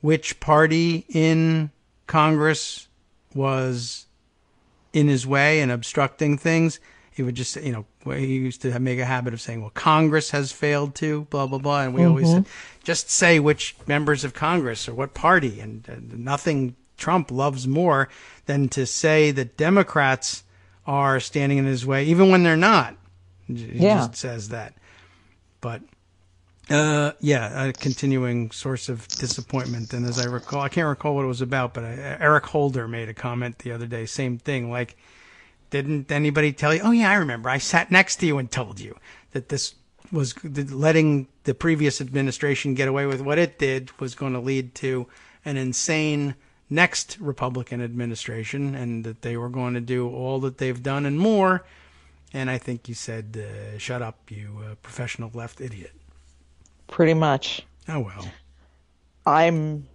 which party in Congress was in his way and obstructing things. He would just, he used to make a habit of saying, well, Congress has failed to, blah, blah, blah. And we always said, just say which members of Congress or what party. And nothing Trump loves more than to say that Democrats are standing in his way, even when they're not. He just says that. But, a continuing source of disappointment. And as I recall, I can't recall what it was about, but Eric Holder made a comment the other day, same thing, like, didn't anybody tell you? Oh, yeah, I remember. I sat next to you and told you that this was letting the previous administration get away with what it did was going to lead to an insane next Republican administration, and that they were going to do all that they've done and more. And I think you said, shut up, you professional left idiot. Pretty much. Oh, well. I'm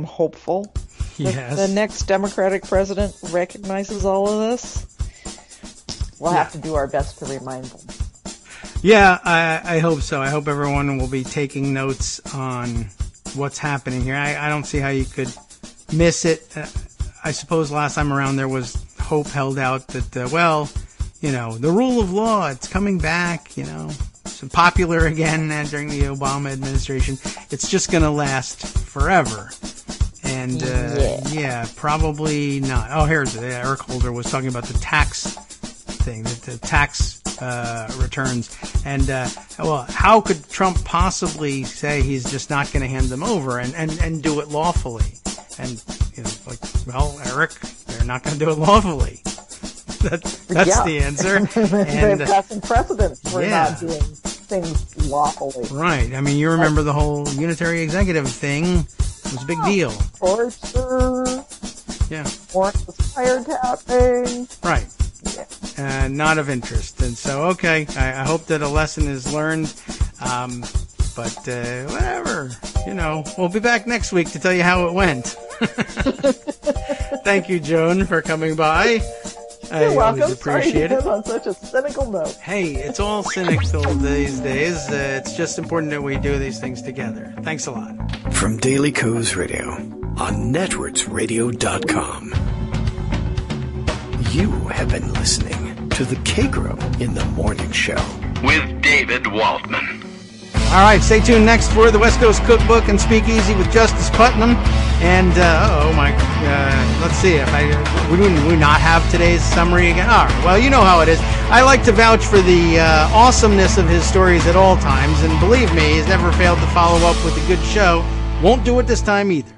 hopeful that the next Democratic president recognizes all of this. We'll have to do our best to remind them. Yeah, I hope so. I hope everyone will be taking notes on what's happening here. I don't see how you could miss it. I suppose last time around there was hope held out that, the rule of law, it's coming back, it's popular again during the Obama administration. It's just going to last forever. And, probably not. Oh, here's it. Eric Holder was talking about the tax thing, the tax returns. And, how could Trump possibly say he's just not going to hand them over and do it lawfully? And, Eric, they're not going to do it lawfully. That's the answer. And they're passing precedents for not doing things lawfully. Right. I mean, you remember the whole unitary executive thing. It was a big deal. Torture. Yeah. Warrant was wiretapping. Right. Yeah. Not of interest. And so, okay, I hope that a lesson is learned. But whatever. We'll be back next week to tell you how it went. Thank you, Joan, for coming by. You're welcome. Always appreciate it. On such a cynical note. Hey, it's all cynical these days. It's just important that we do these things together. Thanks a lot. From Daily Kos Radio on networksradio.com. You have been listening to the Kagro in the Morning Show with David Waldman. All right, stay tuned next for the West Coast Cookbook and Speakeasy with Justice Putnam. And, let's see, would we not have today's summary again? All right, well, you know how it is. I like to vouch for the awesomeness of his stories at all times, and believe me, he's never failed to follow up with a good show. Won't do it this time either.